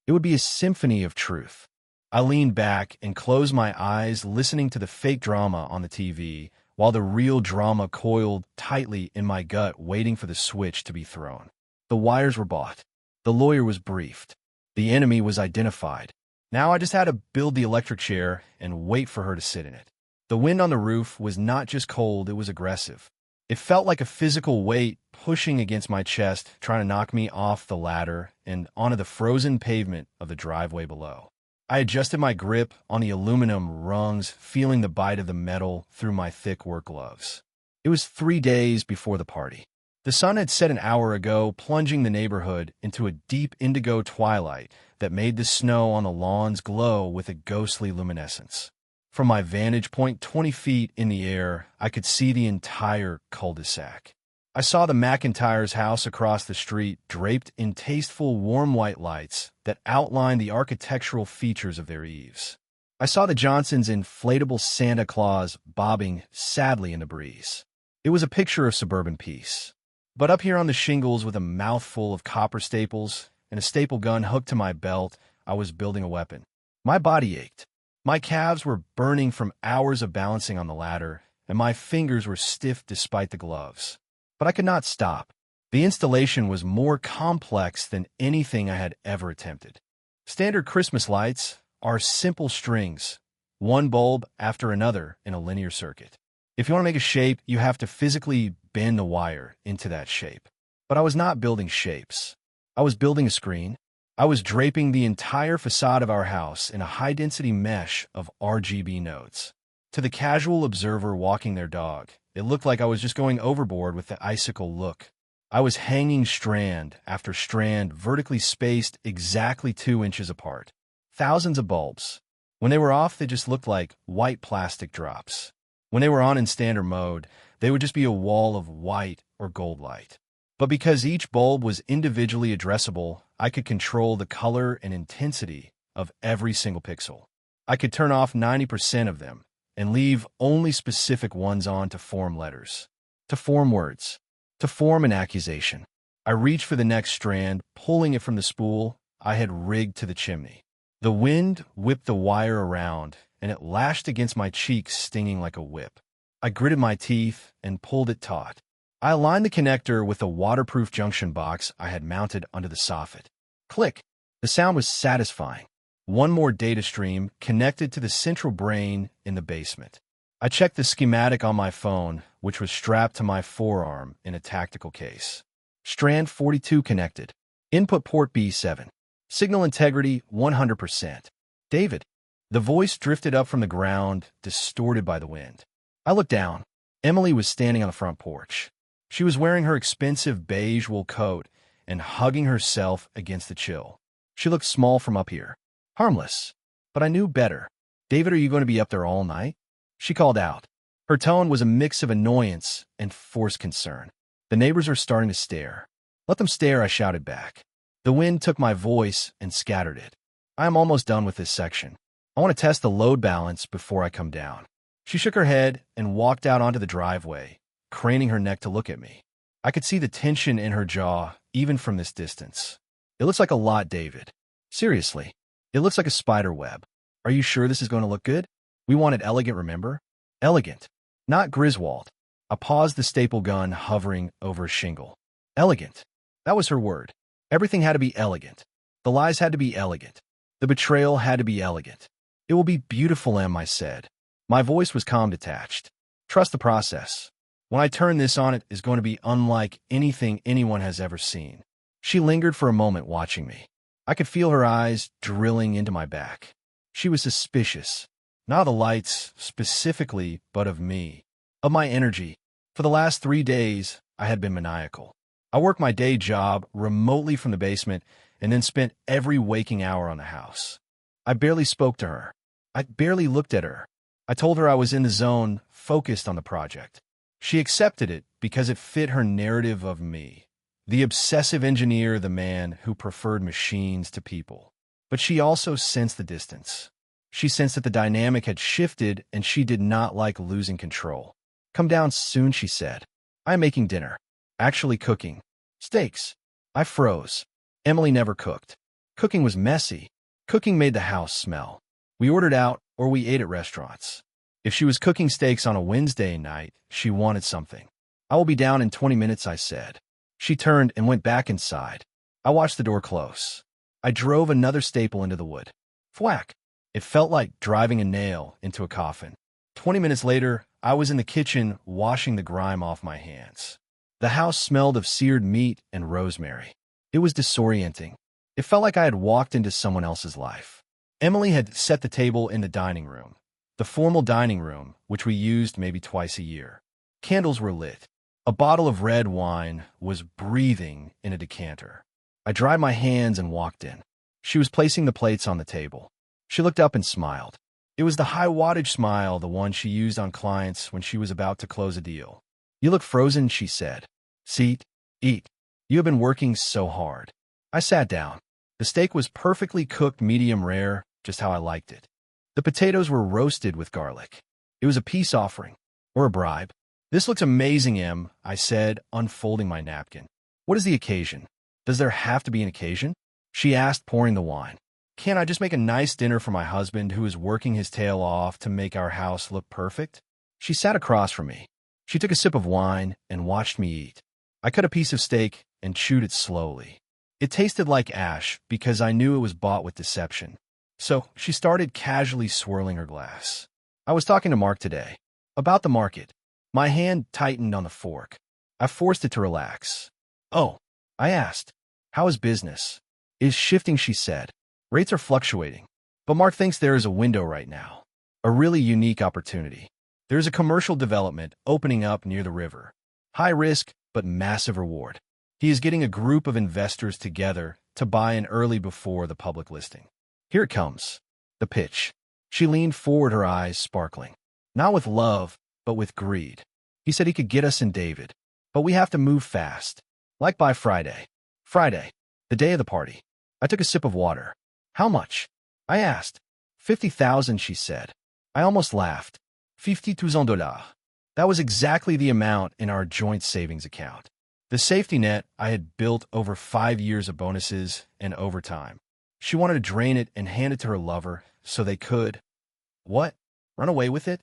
It would be a symphony of truth. I leaned back and closed my eyes, listening to the fake drama on the TV, while the real drama coiled tightly in my gut, waiting for the switch to be thrown. The wires were bought. The lawyer was briefed. The enemy was identified. Now I just had to build the electric chair and wait for her to sit in it. The wind on the roof was not just cold, it was aggressive. It felt like a physical weight pushing against my chest, trying to knock me off the ladder and onto the frozen pavement of the driveway below. I adjusted my grip on the aluminum rungs, feeling the bite of the metal through my thick work gloves. It was 3 days before the party. The sun had set an hour ago, plunging the neighborhood into a deep indigo twilight that made the snow on the lawns glow with a ghostly luminescence. From my vantage point 20 feet in the air, I could see the entire cul-de-sac. I saw the McIntyre's house across the street draped in tasteful warm white lights that outlined the architectural features of their eaves. I saw the Johnsons' inflatable Santa Claus bobbing sadly in the breeze. It was a picture of suburban peace. But up here on the shingles with a mouthful of copper staples and a staple gun hooked to my belt, I was building a weapon. My body ached. My calves were burning from hours of balancing on the ladder, and my fingers were stiff despite the gloves. But I could not stop. The installation was more complex than anything I had ever attempted. Standard Christmas lights are simple strings, one bulb after another in a linear circuit. If you want to make a shape, you have to physically bend the wire into that shape. But I was not building shapes. I was building a screen. I was draping the entire facade of our house in a high-density mesh of RGB nodes. To the casual observer walking their dog, it looked like I was just going overboard with the icicle look. I was hanging strand after strand vertically spaced exactly 2 inches apart. Thousands of bulbs. When they were off, they just looked like white plastic drops. When they were on in standard mode, they would just be a wall of white or gold light. But because each bulb was individually addressable, I could control the color and intensity of every single pixel. I could turn off 90% of them and leave only specific ones on to form letters, to form words, to form an accusation. I reached for the next strand, pulling it from the spool I had rigged to the chimney. The wind whipped the wire around, and it lashed against my cheeks, stinging like a whip. I gritted my teeth and pulled it taut. I aligned the connector with the waterproof junction box I had mounted under the soffit. Click! The sound was satisfying. One more data stream connected to the central brain in the basement. I checked the schematic on my phone, which was strapped to my forearm in a tactical case. Strand 42 connected. Input port B7. Signal integrity 100%. David. The voice drifted up from the ground, distorted by the wind. I looked down. Emily was standing on the front porch. She was wearing her expensive beige wool coat and hugging herself against the chill. She looked small from up here. Harmless. But I knew better. David, are you going to be up there all night? She called out. Her tone was a mix of annoyance and forced concern. The neighbors are starting to stare. Let them stare, I shouted back. The wind took my voice and scattered it. I am almost done with this section. I want to test the load balance before I come down. She shook her head and walked out onto the driveway, craning her neck to look at me. I could see the tension in her jaw, even from this distance. It looks like a lot, David. Seriously, it looks like a spider web. Are you sure this is going to look good? We wanted elegant, remember? Elegant, not Griswold. I paused the staple gun hovering over a shingle. Elegant. That was her word. Everything had to be elegant. The lies had to be elegant. The betrayal had to be elegant. It will be beautiful, Em, I said. My voice was calm, detached. Trust the process. When I turn this on, it is going to be unlike anything anyone has ever seen. She lingered for a moment, watching me. I could feel her eyes drilling into my back. She was suspicious. Not of the lights, specifically, but of me. Of my energy. For the last 3 days, I had been maniacal. I worked my day job remotely from the basement and then spent every waking hour on the house. I barely spoke to her. I barely looked at her. I told her I was in the zone, focused on the project. She accepted it because it fit her narrative of me, the obsessive engineer, the man who preferred machines to people. But she also sensed the distance. She sensed that the dynamic had shifted and she did not like losing control. Come down soon, she said. I am making dinner. Actually cooking. Steaks. I froze. Emily never cooked. Cooking was messy. Cooking made the house smell. We ordered out or we ate at restaurants. If she was cooking steaks on a Wednesday night, she wanted something. I will be down in 20 minutes, I said. She turned and went back inside. I watched the door close. I drove another staple into the wood. Thwack! It felt like driving a nail into a coffin. 20 minutes later, I was in the kitchen washing the grime off my hands. The house smelled of seared meat and rosemary. It was disorienting. It felt like I had walked into someone else's life. Emily had set the table in the dining room, the formal dining room, which we used maybe twice a year. Candles were lit. A bottle of red wine was breathing in a decanter. I dried my hands and walked in. She was placing the plates on the table. She looked up and smiled. It was the high-wattage smile, the one she used on clients when she was about to close a deal. "You look frozen," she said. "Sit, eat. You have been working so hard." I sat down. The steak was perfectly cooked medium rare, just how I liked it. The potatoes were roasted with garlic. It was a peace offering, or a bribe. "This looks amazing, Em," I said, unfolding my napkin. "What is the occasion? Does there have to be an occasion?" She asked, pouring the wine. "Can't I just make a nice dinner for my husband who is working his tail off to make our house look perfect?" She sat across from me. She took a sip of wine and watched me eat. I cut a piece of steak and chewed it slowly. It tasted like ash because I knew it was bought with deception. So she started casually swirling her glass. "I was talking to Mark today. About the market." My hand tightened on the fork. I forced it to relax. "Oh," I asked. "How is business?" "Is shifting," she said. "Rates are fluctuating. But Mark thinks there is a window right now. A really unique opportunity. There is a commercial development opening up near the river. High risk, but massive reward. He is getting a group of investors together to buy in early before the public listing. Here it comes. The pitch." She leaned forward, her eyes sparkling. "Not with love, but with greed. He said he could get us in David. But we have to move fast. Like by Friday." Friday, the day of the party. I took a sip of water. "How much?" I asked. 50,000, she said. I almost laughed. $50,000. That was exactly the amount in our joint savings account. The safety net I had built over 5 years of bonuses and overtime. She wanted to drain it and hand it to her lover so they could, what? Run away with it?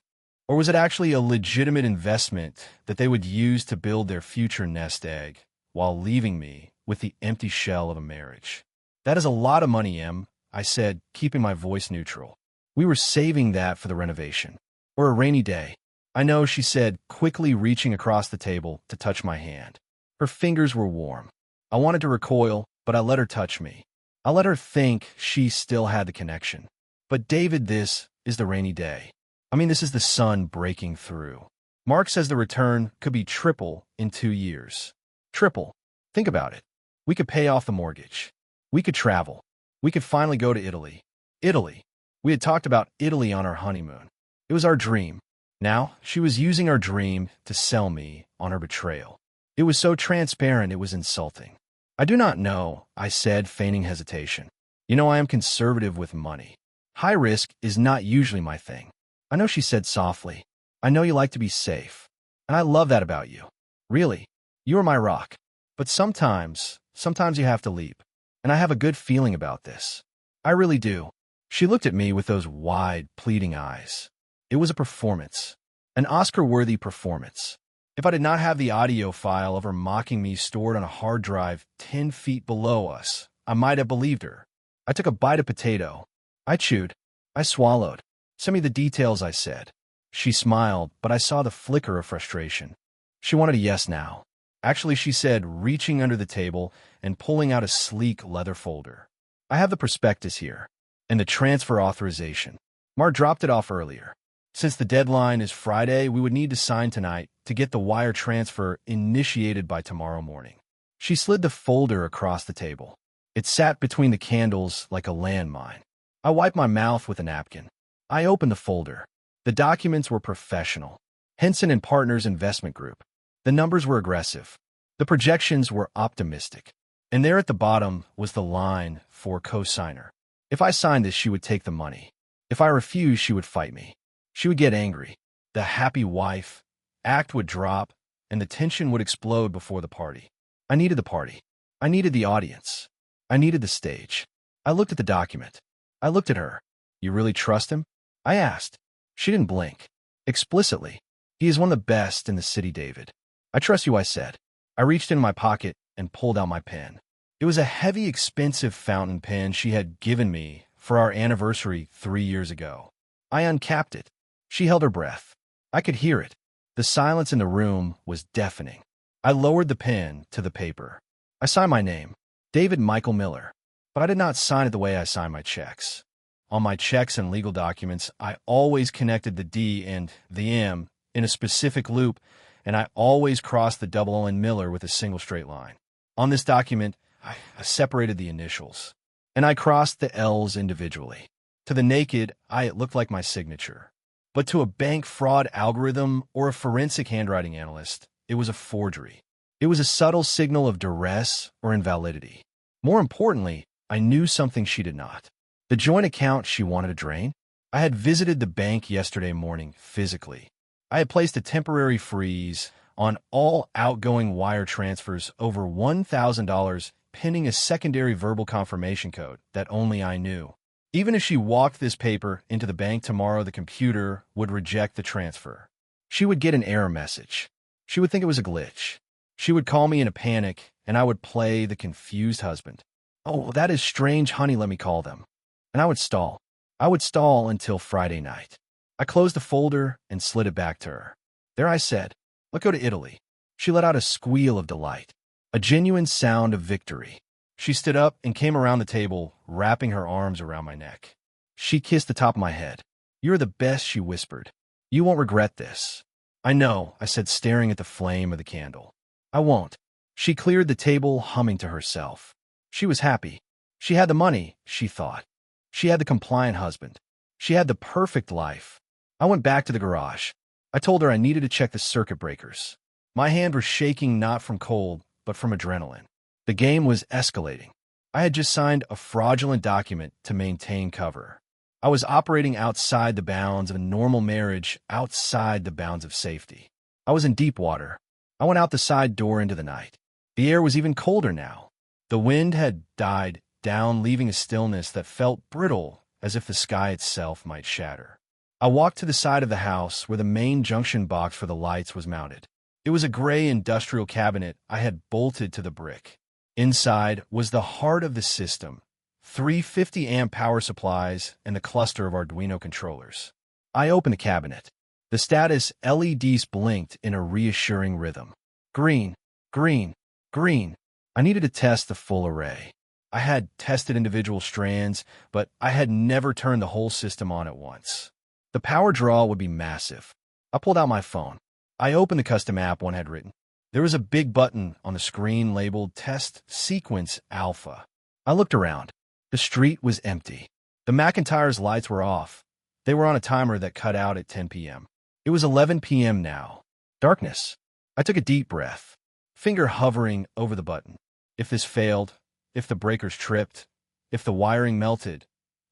Or was it actually a legitimate investment that they would use to build their future nest egg while leaving me with the empty shell of a marriage? "That is a lot of money, Em," I said, keeping my voice neutral. "We were saving that for the renovation. Or a rainy day." "I know," she said, quickly reaching across the table to touch my hand. Her fingers were warm. I wanted to recoil, but I let her touch me. I let her think she still had the connection. "But David, this is the rainy day. I mean, this is the sun breaking through. Mark says the return could be triple in 2 years. Triple. Think about it. We could pay off the mortgage. We could travel. We could finally go to Italy. Italy. We had talked about Italy on our honeymoon. It was our dream. Now, she was using our dream to sell me on her betrayal. It was so transparent it was insulting. "I do not know," I said, feigning hesitation. "You know I am conservative with money. High risk is not usually my thing." "I know," she said softly. "I know you like to be safe. And I love that about you. Really, you are my rock. But sometimes you have to leap. And I have a good feeling about this. I really do." She looked at me with those wide, pleading eyes. It was a performance. An Oscar-worthy performance. If I did not have the audio file of her mocking me stored on a hard drive 10 feet below us, I might have believed her. I took a bite of potato. I chewed. I swallowed. "Send me the details," I said. She smiled, but I saw the flicker of frustration. She wanted a yes now. "Actually," she said, reaching under the table and pulling out a sleek leather folder. "I have the prospectus here, and the transfer authorization. Mark dropped it off earlier. Since the deadline is Friday, we would need to sign tonight to get the wire transfer initiated by tomorrow morning." She slid the folder across the table. It sat between the candles like a landmine. I wiped my mouth with a napkin. I opened the folder. The documents were professional. Henson and Partners Investment Group. The numbers were aggressive. The projections were optimistic. And there at the bottom was the line for co-signer. If I signed this, she would take the money. If I refused, she would fight me. She would get angry. The happy wife act would drop, and the tension would explode before the party. I needed the party. I needed the audience. I needed the stage. I looked at the document. I looked at her. "You really trust him?" I asked. She didn't blink. Explicitly. "He is one of the best in the city, David." "I trust you," I said. I reached in my pocket and pulled out my pen. It was a heavy, expensive fountain pen she had given me for our anniversary 3 years ago. I uncapped it. She held her breath. I could hear it. The silence in the room was deafening. I lowered the pen to the paper. I signed my name, David Michael Miller, but I did not sign it the way I signed my checks. On my checks and legal documents, I always connected the D and the M in a specific loop, and I always crossed the double O in Miller with a single straight line. On this document, I separated the initials, and I crossed the L's individually. To the naked eye, it looked like my signature. But to a bank fraud algorithm or a forensic handwriting analyst, it was a forgery. It was a subtle signal of duress or invalidity. More importantly, I knew something she did not. The joint account she wanted to drain? I had visited the bank yesterday morning physically. I had placed a temporary freeze on all outgoing wire transfers over $1,000 pending a secondary verbal confirmation code that only I knew. Even if she walked this paper into the bank tomorrow, the computer would reject the transfer. She would get an error message. She would think it was a glitch. She would call me in a panic, and I would play the confused husband. "Oh, that is strange, honey, let me call them." And I would stall. I would stall until Friday night. I closed the folder and slid it back to her. There I said, "Let's go to Italy." She let out a squeal of delight, a genuine sound of victory. She stood up and came around the table, wrapping her arms around my neck. She kissed the top of my head. "You're the best," she whispered. "You won't regret this." "I know," I said, staring at the flame of the candle. "I won't." She cleared the table, humming to herself. She was happy. She had the money, she thought. She had the compliant husband. She had the perfect life. I went back to the garage. I told her I needed to check the circuit breakers. My hand was shaking not from cold, but from adrenaline. The game was escalating. I had just signed a fraudulent document to maintain cover. I was operating outside the bounds of a normal marriage, outside the bounds of safety. I was in deep water. I went out the side door into the night. The air was even colder now. The wind had died down, leaving a stillness that felt brittle, as if the sky itself might shatter. I walked to the side of the house where the main junction box for the lights was mounted. It was a gray industrial cabinet I had bolted to the brick. Inside was the heart of the system, 350-amp power supplies and the cluster of Arduino controllers. I opened the cabinet. The status LEDs blinked in a reassuring rhythm. Green, green, green. I needed to test the full array. I had tested individual strands, but I had never turned the whole system on at once. The power draw would be massive. I pulled out my phone. I opened the custom app one had written. There was a big button on the screen labeled Test Sequence Alpha. I looked around. The street was empty. The McIntyre's lights were off. They were on a timer that cut out at 10 p.m. It was 11 p.m. now. Darkness. I took a deep breath, finger hovering over the button. If this failed, if the breakers tripped, if the wiring melted,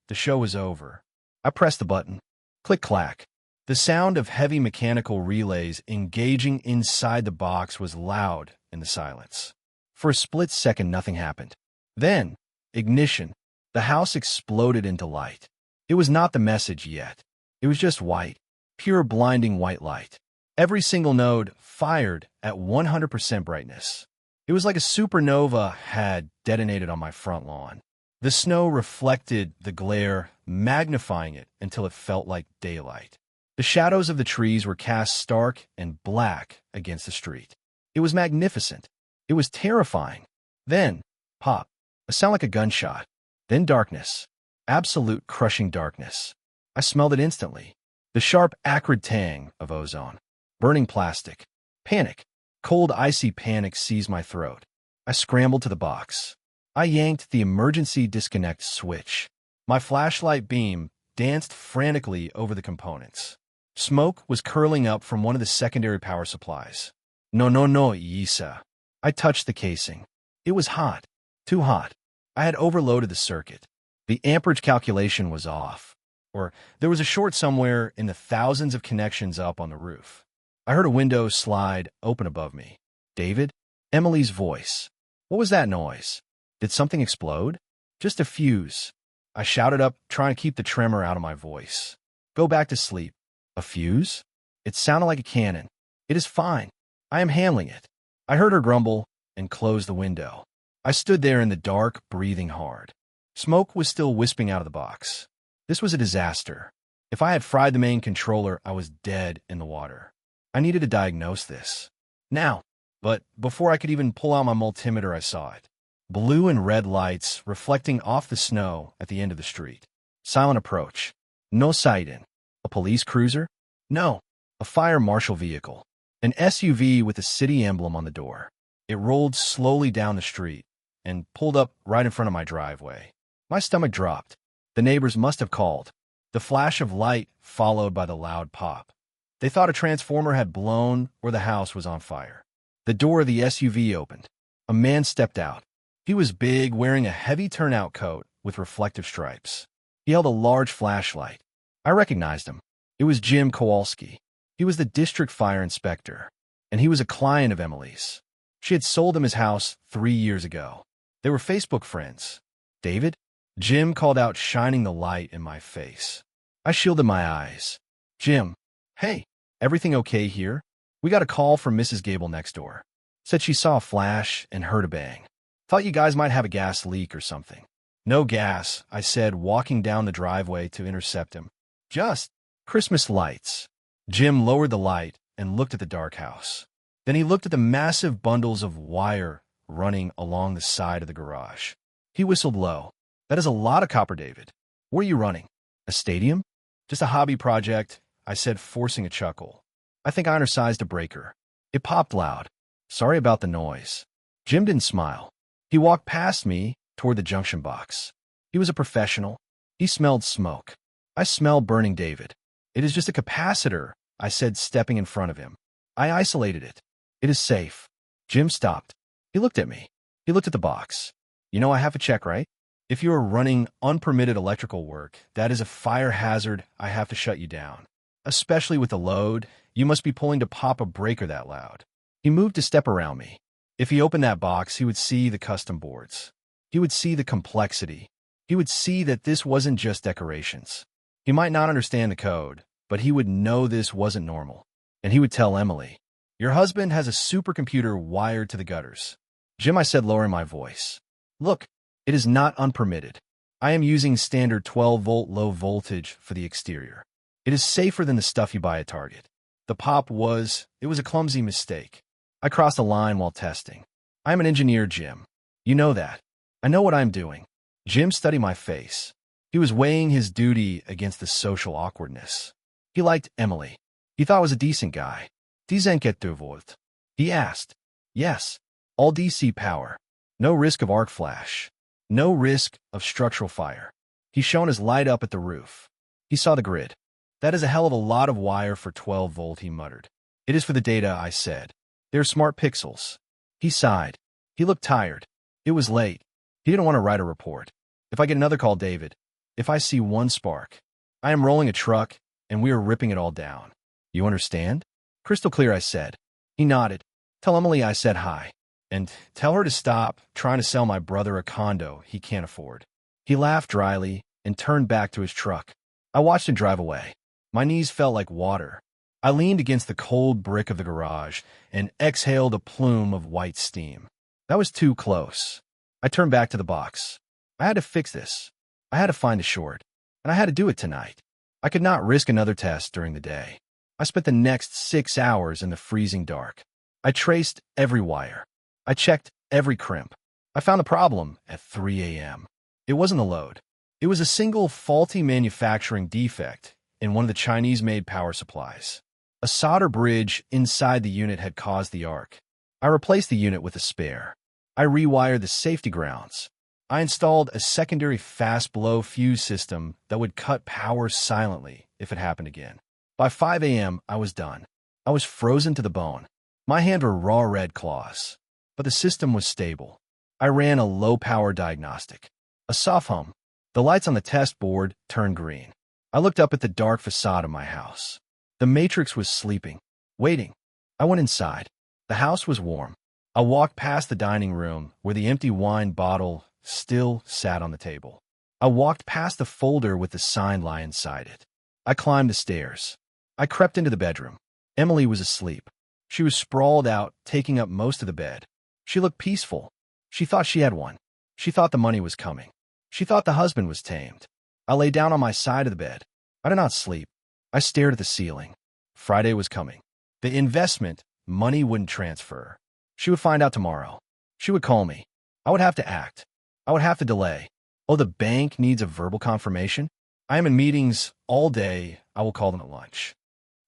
the show was over. I pressed the button. Click-clack. The sound of heavy mechanical relays engaging inside the box was loud in the silence. For a split second, nothing happened. Then, ignition. The house exploded into light. It was not the message yet. It was just white, pure blinding white light. Every single node fired at 100% brightness. It was like a supernova had detonated on my front lawn. The snow reflected the glare, magnifying it until it felt like daylight. The shadows of the trees were cast stark and black against the street. It was magnificent. It was terrifying. Then, pop, a sound like a gunshot. Then darkness. Absolute crushing darkness. I smelled it instantly. The sharp, acrid tang of ozone. Burning plastic. Panic. Cold, icy panic seized my throat. I scrambled to the box. I yanked the emergency disconnect switch. My flashlight beam danced frantically over the components. Smoke was curling up from one of the secondary power supplies. No, Isa. I touched the casing. It was hot. Too hot. I had overloaded the circuit. The amperage calculation was off. Or there was a short somewhere in the thousands of connections up on the roof. I heard a window slide open above me. "David?" Emily's voice. "What was that noise? Did something explode?" "Just a fuse." I shouted up, trying to keep the tremor out of my voice. "Go back to sleep." "A fuse?" It sounded like a cannon. "It is fine. I am handling it." I heard her grumble and closed the window. I stood there in the dark, breathing hard. Smoke was still wisping out of the box. This was a disaster. If I had fried the main controller, I was dead in the water. I needed to diagnose this. Now. But before I could even pull out my multimeter, I saw it. Blue and red lights reflecting off the snow at the end of the street. Silent approach. No sighting. A police cruiser? No. A fire marshal vehicle. An SUV with a city emblem on the door. It rolled slowly down the street and pulled up right in front of my driveway. My stomach dropped. The neighbors must have called. The flash of light followed by the loud pop. They thought a transformer had blown or the house was on fire. The door of the SUV opened. A man stepped out. He was big, wearing a heavy turnout coat with reflective stripes. He held a large flashlight. I recognized him. It was Jim Kowalski. He was the district fire inspector, and he was a client of Emily's. She had sold him his house 3 years ago. They were Facebook friends. David? Jim called out, shining the light in my face. I shielded my eyes. Jim. Hey, everything okay here? We got a call from Mrs. Gable next door. Said she saw a flash and heard a bang. Thought you guys might have a gas leak or something. No gas, I said, walking down the driveway to intercept him. Just Christmas lights. Jim lowered the light and looked at the dark house. Then he looked at the massive bundles of wire running along the side of the garage. He whistled low. That is a lot of copper, David. Where are you running? A stadium? Just a hobby project, I said, forcing a chuckle. I think I undersized a breaker. It popped loud. Sorry about the noise. Jim didn't smile. He walked past me toward the junction box. He was a professional. He smelled smoke. I smelled burning, David. It is just a capacitor, I said, stepping in front of him. I isolated it. It is safe. Jim stopped. He looked at me. He looked at the box. You know I have a check, right? If you are running unpermitted electrical work, that is a fire hazard. I have to shut you down. Especially with the load, you must be pulling to pop a breaker that loud. He moved to step around me. If he opened that box, he would see the custom boards. He would see the complexity. He would see that this wasn't just decorations. He might not understand the code, but he would know this wasn't normal. And he would tell Emily, your husband has a supercomputer wired to the gutters. Jim, I said, lowering my voice. Look, it is not unpermitted. I am using standard 12-volt low voltage for the exterior. It is safer than the stuff you buy at Target. The pop was a clumsy mistake. I crossed a line while testing. I am an engineer, Jim. You know that. I know what I'm doing. Jim studied my face. He was weighing his duty against the social awkwardness. He liked Emily. He thought I was a decent guy. Volt. He asked. Yes. All DC power. No risk of arc flash. No risk of structural fire. He shone his light up at the roof. He saw the grid. That is a hell of a lot of wire for 12 volt, he muttered. It is for the data, I said. They're smart pixels. He sighed. He looked tired. It was late. He didn't want to write a report. If I get another call, David, if I see one spark, I am rolling a truck and we are ripping it all down. You understand? Crystal clear, I said. He nodded. Tell Emily I said hi. And tell her to stop trying to sell my brother a condo he can't afford. He laughed dryly and turned back to his truck. I watched him drive away. My knees felt like water. I leaned against the cold brick of the garage and exhaled a plume of white steam. That was too close. I turned back to the box. I had to fix this. I had to find a short, and I had to do it tonight. I could not risk another test during the day. I spent the next 6 hours in the freezing dark. I traced every wire. I checked every crimp. I found the problem at 3 a.m. It wasn't the load. It was a single faulty manufacturing defect in one of the Chinese-made power supplies. A solder bridge inside the unit had caused the arc. I replaced the unit with a spare. I rewired the safety grounds. I installed a secondary fast-blow fuse system that would cut power silently if it happened again. By 5 a.m., I was done. I was frozen to the bone. My hands were raw red claws. But the system was stable. I ran a low-power diagnostic. A soft hum. The lights on the test board turned green. I looked up at the dark facade of my house. The matrix was sleeping, waiting. I went inside. The house was warm. I walked past the dining room where the empty wine bottle still sat on the table. I walked past the folder with the sign lie inside it. I climbed the stairs. I crept into the bedroom. Emily was asleep. She was sprawled out, taking up most of the bed. She looked peaceful. She thought she had one. She thought the money was coming. She thought the husband was tamed. I lay down on my side of the bed. I did not sleep. I stared at the ceiling. Friday was coming. The investment, money wouldn't transfer. She would find out tomorrow. She would call me. I would have to act. I would have to delay. Oh, the bank needs a verbal confirmation? I am in meetings all day. I will call them at lunch.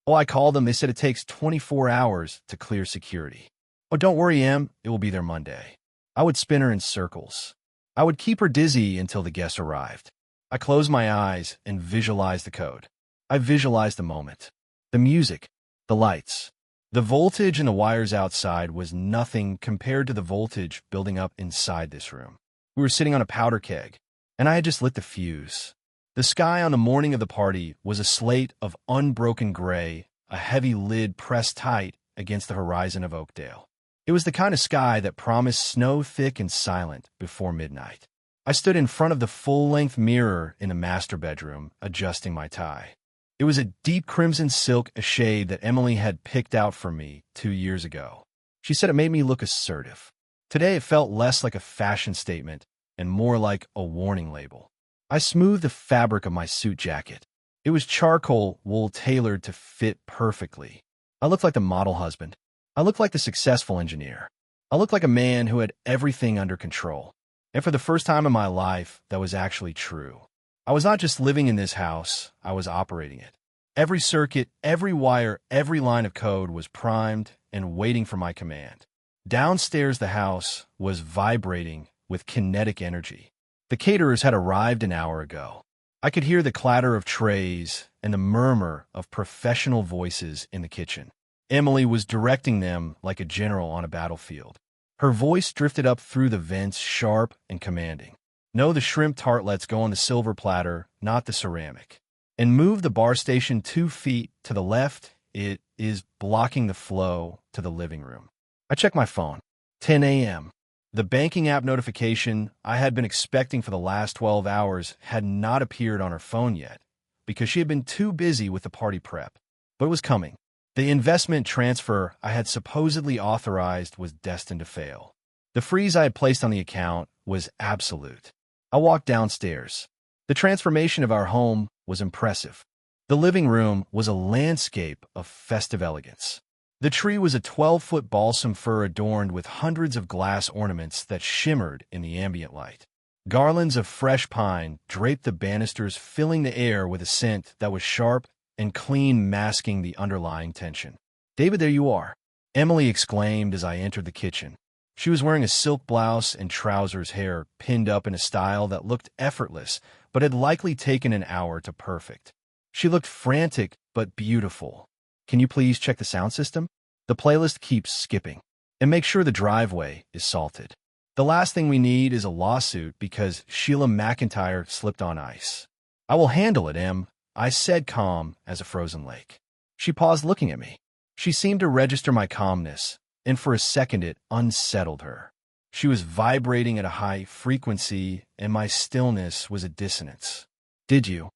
Oh, I called them. They said it takes 24 hours to clear security. Oh, don't worry, Em. It will be there Monday. I would spin her in circles. I would keep her dizzy until the guests arrived. I closed my eyes and visualized the code. I visualized the moment. The music, the lights. The voltage in the wires outside was nothing compared to the voltage building up inside this room. We were sitting on a powder keg, and I had just lit the fuse. The sky on the morning of the party was a slate of unbroken gray, a heavy lid pressed tight against the horizon of Oakdale. It was the kind of sky that promised snow thick and silent before midnight. I stood in front of the full-length mirror in the master bedroom, adjusting my tie. It was a deep crimson silk, a shade that Emily had picked out for me 2 years ago. She said it made me look assertive. Today it felt less like a fashion statement and more like a warning label. I smoothed the fabric of my suit jacket. It was charcoal wool tailored to fit perfectly. I looked like the model husband. I looked like the successful engineer. I looked like a man who had everything under control. And for the first time in my life, that was actually true. I was not just living in this house, I was operating it. Every circuit, every wire, every line of code was primed and waiting for my command. Downstairs, the house was vibrating with kinetic energy. The caterers had arrived an hour ago. I could hear the clatter of trays and the murmur of professional voices in the kitchen. Emily was directing them like a general on a battlefield. Her voice drifted up through the vents, sharp and commanding. No, the shrimp tartlets go on the silver platter, not the ceramic. And move the bar station 2 feet to the left. It is blocking the flow to the living room. I checked my phone. 10 a.m. The banking app notification I had been expecting for the last 12 hours had not appeared on her phone yet because she had been too busy with the party prep. But it was coming. The investment transfer I had supposedly authorized was destined to fail. The freeze I had placed on the account was absolute. I walked downstairs. The transformation of our home was impressive. The living room was a landscape of festive elegance. The tree was a 12-foot balsam fir adorned with hundreds of glass ornaments that shimmered in the ambient light. Garlands of fresh pine draped the banisters, filling the air with a scent that was sharp and clean, masking the underlying tension. "David, there you are," Emily exclaimed as I entered the kitchen. She was wearing a silk blouse and trousers, hair pinned up in a style that looked effortless, but had likely taken an hour to perfect. She looked frantic but beautiful. "Can you please check the sound system? The playlist keeps skipping. And make sure the driveway is salted. The last thing we need is a lawsuit because Sheila McIntyre slipped on ice." "I will handle it, Em," I said, calm as a frozen lake. She paused, looking at me. She seemed to register my calmness, and for a second it unsettled her. She was vibrating at a high frequency, and my stillness was a dissonance. Did you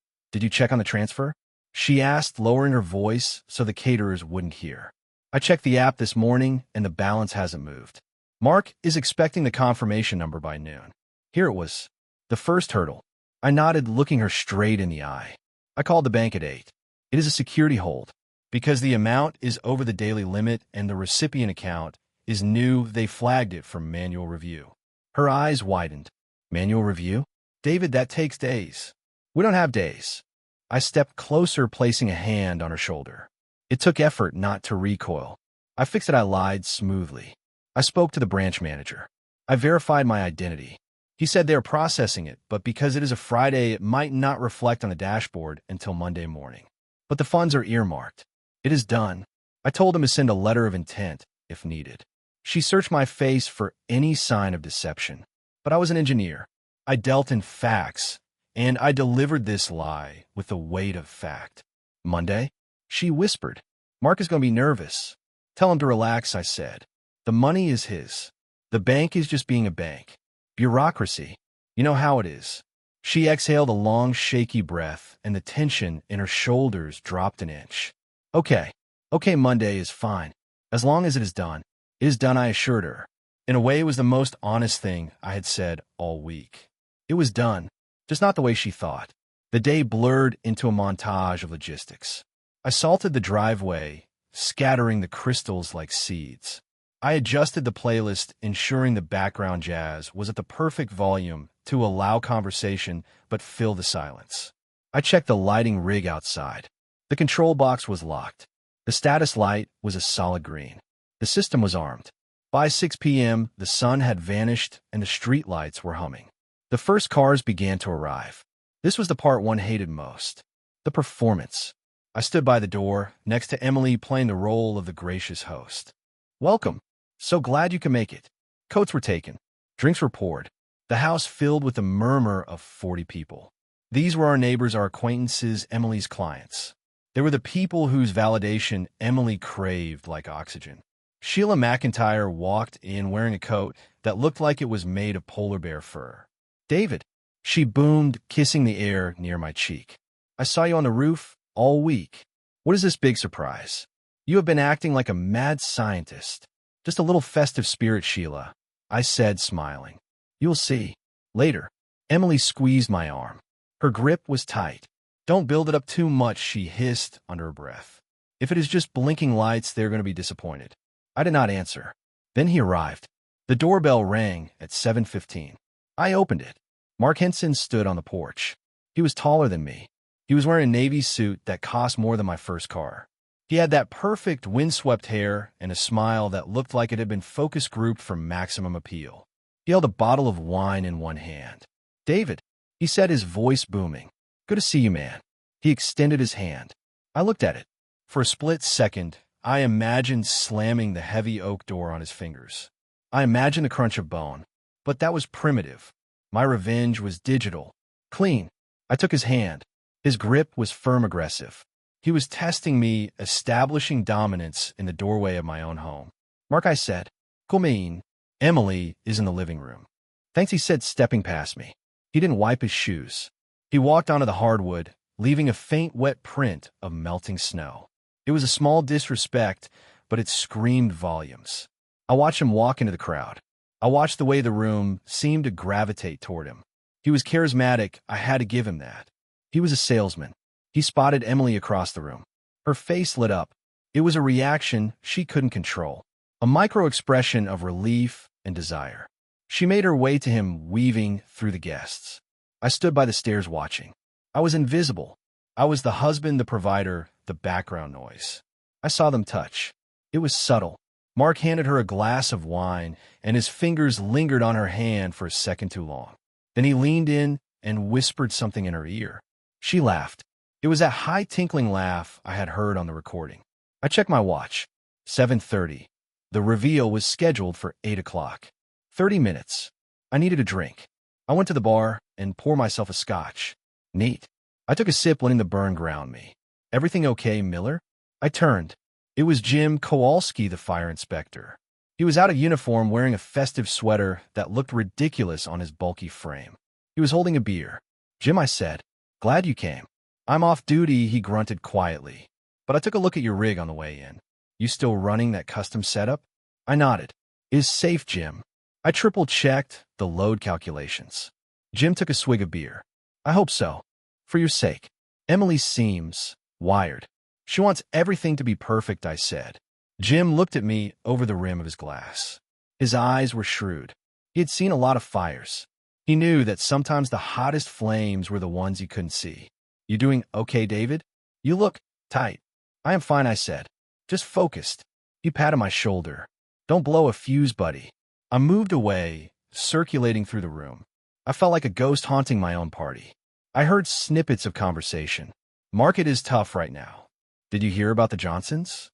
check on the transfer?" she asked, lowering her voice so the caterers wouldn't hear. "I checked the app this morning, and the balance hasn't moved. Mark is expecting the confirmation number by noon." Here it was. The first hurdle. I nodded, looking her straight in the eye. "I called the bank at 8. It is a security hold. Because the amount is over the daily limit and the recipient account is new, they flagged it for manual review." Her eyes widened. "Manual review? David, that takes days." "We don't have days." I stepped closer, placing a hand on her shoulder. It took effort not to recoil. "I fixed it," I lied smoothly. "I spoke to the branch manager. I verified my identity. He said they are processing it, but because it is a Friday, it might not reflect on the dashboard until Monday morning. But the funds are earmarked. It is done." I told him to send a letter of intent if needed. She searched my face for any sign of deception. But I was an engineer. I dealt in facts, and I delivered this lie with the weight of fact. "Monday?" she whispered. "Mark is going to be nervous." "Tell him to relax," I said. "The money is his. The bank is just being a bank. Bureaucracy. You know how it is." She exhaled a long, shaky breath, and the tension in her shoulders dropped an inch. Okay, Monday is fine. As long as it is done. It is done," I assured her. In a way, it was the most honest thing I had said all week. It was done, just not the way she thought. The day blurred into a montage of logistics. I salted the driveway, scattering the crystals like seeds. I adjusted the playlist, ensuring the background jazz was at the perfect volume to allow conversation but fill the silence. I checked the lighting rig outside. The control box was locked. The status light was a solid green. The system was armed. By 6 p.m., the sun had vanished and the streetlights were humming. The first cars began to arrive. This was the part one hated most. The performance. I stood by the door, next to Emily playing the role of the gracious host. "Welcome. So glad you could make it." Coats were taken. Drinks were poured. The house filled with a murmur of 40 people. These were our neighbors, our acquaintances, Emily's clients. They were the people whose validation Emily craved like oxygen. Sheila McIntyre walked in wearing a coat that looked like it was made of polar bear fur. "David," she boomed, kissing the air near my cheek. "I saw you on the roof all week. What is this big surprise? You have been acting like a mad scientist." "Just a little festive spirit, Sheila," I said, smiling. "You'll see. Later." Emily squeezed my arm. Her grip was tight. "Don't build it up too much," she hissed under her breath. "If it is just blinking lights, they're going to be disappointed." I did not answer. Then he arrived. The doorbell rang at 7:15. I opened it. Mark Henson stood on the porch. He was taller than me. He was wearing a navy suit that cost more than my first car. He had that perfect windswept hair and a smile that looked like it had been focus grouped for maximum appeal. He held a bottle of wine in one hand. "David," he said, his voice booming. "Good to see you, man." He extended his hand. I looked at it. For a split second, I imagined slamming the heavy oak door on his fingers. I imagined the crunch of bone. But that was primitive. My revenge was digital. Clean. I took his hand. His grip was firm, aggressive. He was testing me, establishing dominance in the doorway of my own home. "Mark," I said. "Come in." "Emily is in the living room." "Thanks," he said, stepping past me. He didn't wipe his shoes. He walked onto the hardwood, leaving a faint wet print of melting snow. It was a small disrespect, but it screamed volumes. I watched him walk into the crowd. I watched the way the room seemed to gravitate toward him. He was charismatic. I had to give him that. He was a salesman. He spotted Emily across the room. Her face lit up. It was a reaction she couldn't control, a micro-expression of relief and desire. She made her way to him, weaving through the guests. I stood by the stairs watching. I was invisible. I was the husband, the provider, the background noise. I saw them touch. It was subtle. Mark handed her a glass of wine, and his fingers lingered on her hand for a second too long. Then he leaned in and whispered something in her ear. She laughed. It was that high tinkling laugh I had heard on the recording. I checked my watch. 7:30. The reveal was scheduled for 8 o'clock. 30 minutes. I needed a drink. I went to the bar and poured myself a scotch. Neat. I took a sip, letting the burn ground me. "Everything okay, Miller?" I turned. It was Jim Kowalski, the fire inspector. He was out of uniform, wearing a festive sweater that looked ridiculous on his bulky frame. He was holding a beer. "Jim," I said, "glad you came." "I'm off duty," he grunted quietly. "But I took a look at your rig on the way in. You still running that custom setup?" I nodded. "Is safe, Jim." I triple-checked the load calculations. Jim took a swig of beer. "I hope so. For your sake. Emily seems wired. She wants everything to be perfect," I said. Jim looked at me over the rim of his glass. His eyes were shrewd. He had seen a lot of fires. He knew that sometimes the hottest flames were the ones he couldn't see. "You doing okay, David? You look tight." "I am fine," I said. "Just focused." He patted my shoulder. "Don't blow a fuse, buddy." I moved away, circulating through the room. I felt like a ghost haunting my own party. I heard snippets of conversation. "Market is tough right now. Did you hear about the Johnsons?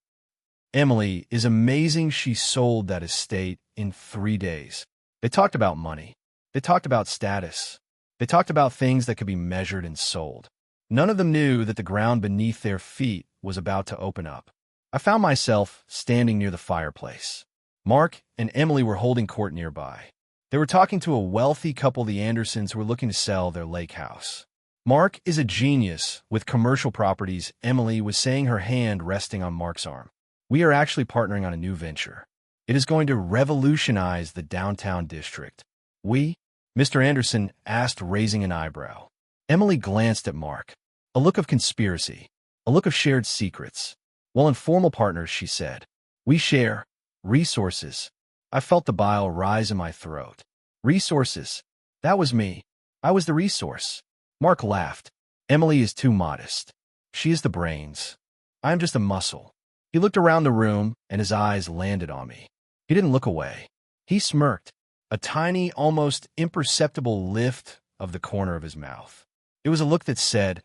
Emily is amazing. She sold that estate in 3 days." They talked about money. They talked about status. They talked about things that could be measured and sold. None of them knew that the ground beneath their feet was about to open up. I found myself standing near the fireplace. Mark and Emily were holding court nearby. They were talking to a wealthy couple, the Andersons, who were looking to sell their lake house. "Mark is a genius with commercial properties," Emily was saying, her hand resting on Mark's arm. "We are actually partnering on a new venture. It is going to revolutionize the downtown district." "We?" Mr. Anderson asked, raising an eyebrow. Emily glanced at Mark. A look of conspiracy. A look of shared secrets. Well, informal partners, she said. We share resources. I felt the bile rise in my throat. Resources. That was me. I was the resource. Mark laughed. Emily is too modest. She is the brains. I am just a muscle. He looked around the room, and his eyes landed on me. He didn't look away. He smirked, a tiny, almost imperceptible lift of the corner of his mouth. It was a look that said,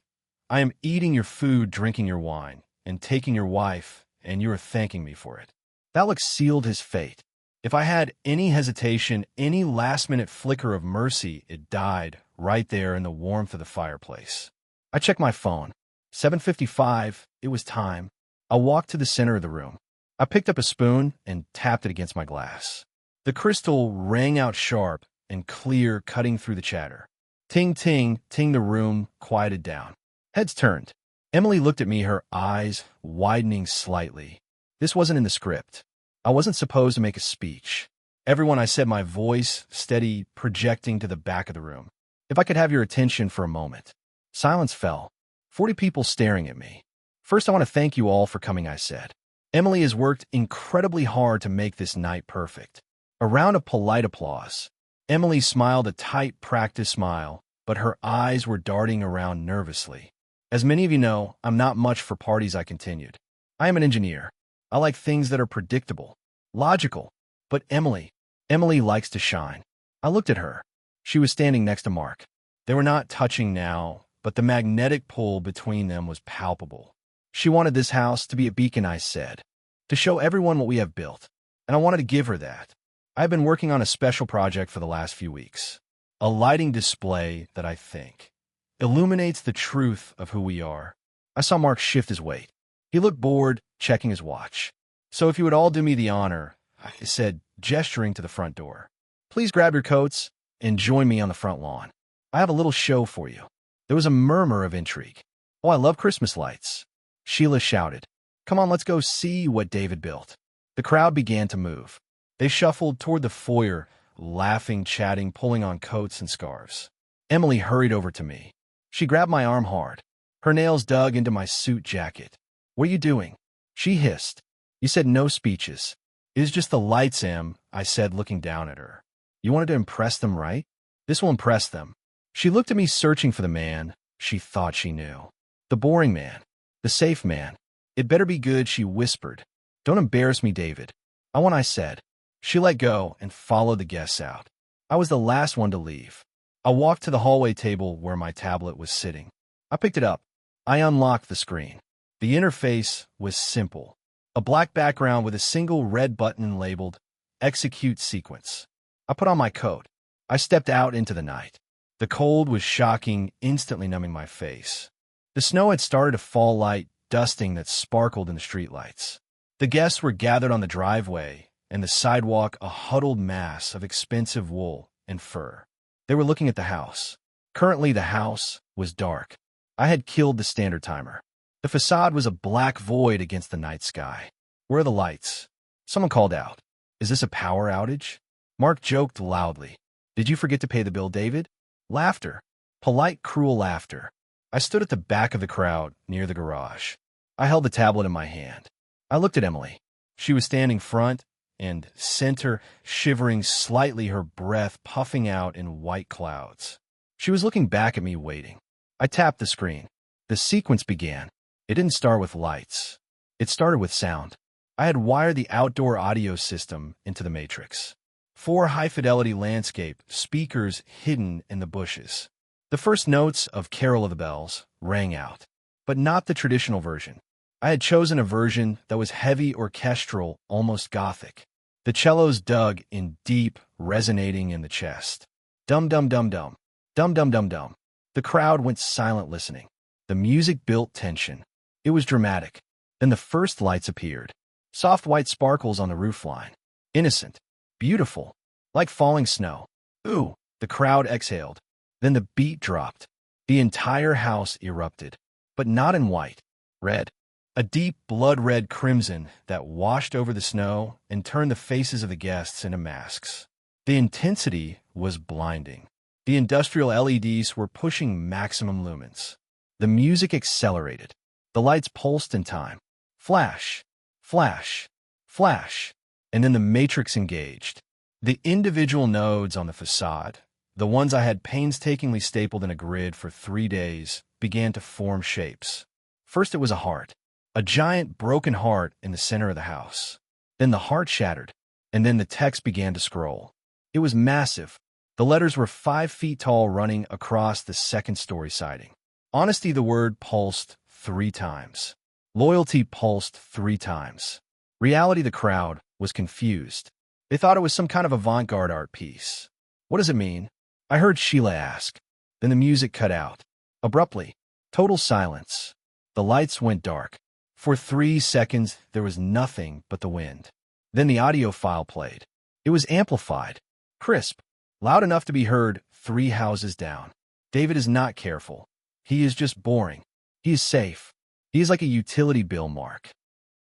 I am eating your food, drinking your wine, and taking your wife, and you are thanking me for it. That look sealed his fate. If I had any hesitation, any last-minute flicker of mercy, it died right there in the warmth of the fireplace. I checked my phone. 7:55, it was time. I walked to the center of the room. I picked up a spoon and tapped it against my glass. The crystal rang out sharp and clear, cutting through the chatter. Ting, ting, ting, the room quieted down. Heads turned. Emily looked at me, her eyes widening slightly. This wasn't in the script. I wasn't supposed to make a speech. Everyone, I said, my voice steady, projecting to the back of the room. If I could have your attention for a moment. Silence fell. 40 people staring at me. First, I want to thank you all for coming, I said. Emily has worked incredibly hard to make this night perfect. A round of polite applause. Emily smiled a tight, practiced smile, but her eyes were darting around nervously. As many of you know, I'm not much for parties, I continued. I am an engineer. I like things that are predictable, logical. But Emily likes to shine. I looked at her. She was standing next to Mark. They were not touching now, but the magnetic pull between them was palpable. She wanted this house to be a beacon, I said, to show everyone what we have built, and I wanted to give her that. I've been working on a special project for the last few weeks, a lighting display that I think illuminates the truth of who we are. I saw Mark shift his weight. He looked bored, checking his watch. So if you would all do me the honor, I said, gesturing to the front door. Please grab your coats and join me on the front lawn. I have a little show for you. There was a murmur of intrigue. Oh, I love Christmas lights. Sheila shouted. Come on, let's go see what David built. The crowd began to move. They shuffled toward the foyer, laughing, chatting, pulling on coats and scarves. Emily hurried over to me. She grabbed my arm hard. Her nails dug into my suit jacket. What are you doing? She hissed. You said no speeches. It is just the lights, Em, I said, looking down at her. You wanted to impress them, right? This will impress them. She looked at me, searching for the man she thought she knew. The boring man. The safe man. It better be good, she whispered. Don't embarrass me, David. I said. She let go and followed the guests out. I was the last one to leave. I walked to the hallway table where my tablet was sitting. I picked it up. I unlocked the screen. The interface was simple. A black background with a single red button labeled Execute Sequence. I put on my coat. I stepped out into the night. The cold was shocking, instantly numbing my face. The snow had started to fall, light dusting that sparkled in the streetlights. The guests were gathered on the driveway, and the sidewalk a huddled mass of expensive wool and fur. They were looking at the house. Currently, the house was dark. I had killed the standard timer. The facade was a black void against the night sky. Where are the lights? Someone called out. Is this a power outage? Mark joked loudly. Did you forget to pay the bill, David? Laughter. Polite, cruel laughter. I stood at the back of the crowd, near the garage. I held the tablet in my hand. I looked at Emily. She was standing front and center, shivering slightly, her breath puffing out in white clouds. She was looking back at me, waiting. I tapped the screen. The sequence began. It didn't start with lights. It started with sound. I had wired the outdoor audio system into the matrix. 4 high-fidelity landscape speakers hidden in the bushes. The first notes of Carol of the Bells rang out, but not the traditional version. I had chosen a version that was heavy, orchestral, almost gothic. The cellos dug in deep, resonating in the chest. Dum-dum-dum-dum. Dum-dum-dum-dum. The crowd went silent, listening. The music built tension. It was dramatic. Then the first lights appeared. Soft white sparkles on the roofline. Innocent. Beautiful. Like falling snow. Ooh, the crowd exhaled. Then the beat dropped. The entire house erupted. But not in white. Red. A deep blood-red crimson that washed over the snow and turned the faces of the guests into masks. The intensity was blinding. The industrial LEDs were pushing maximum lumens. The music accelerated. The lights pulsed in time. Flash, flash, flash, and then the matrix engaged. The individual nodes on the facade, the ones I had painstakingly stapled in a grid for 3 days, began to form shapes. First it was a heart, a giant broken heart in the center of the house. Then the heart shattered, and then the text began to scroll. It was massive. The letters were 5 feet tall, running across the second-story siding. Honesty, the word, pulsed 3 times. Loyalty pulsed 3 times. Reality, the crowd, was confused. They thought it was some kind of avant-garde art piece. What does it mean? I heard Sheila ask. Then the music cut out. Abruptly, total silence. The lights went dark. For 3 seconds, there was nothing but the wind. Then the audio file played. It was amplified, crisp, loud enough to be heard 3 houses down. David is not careful. He is just boring. He is safe. He is like a utility bill, Mark.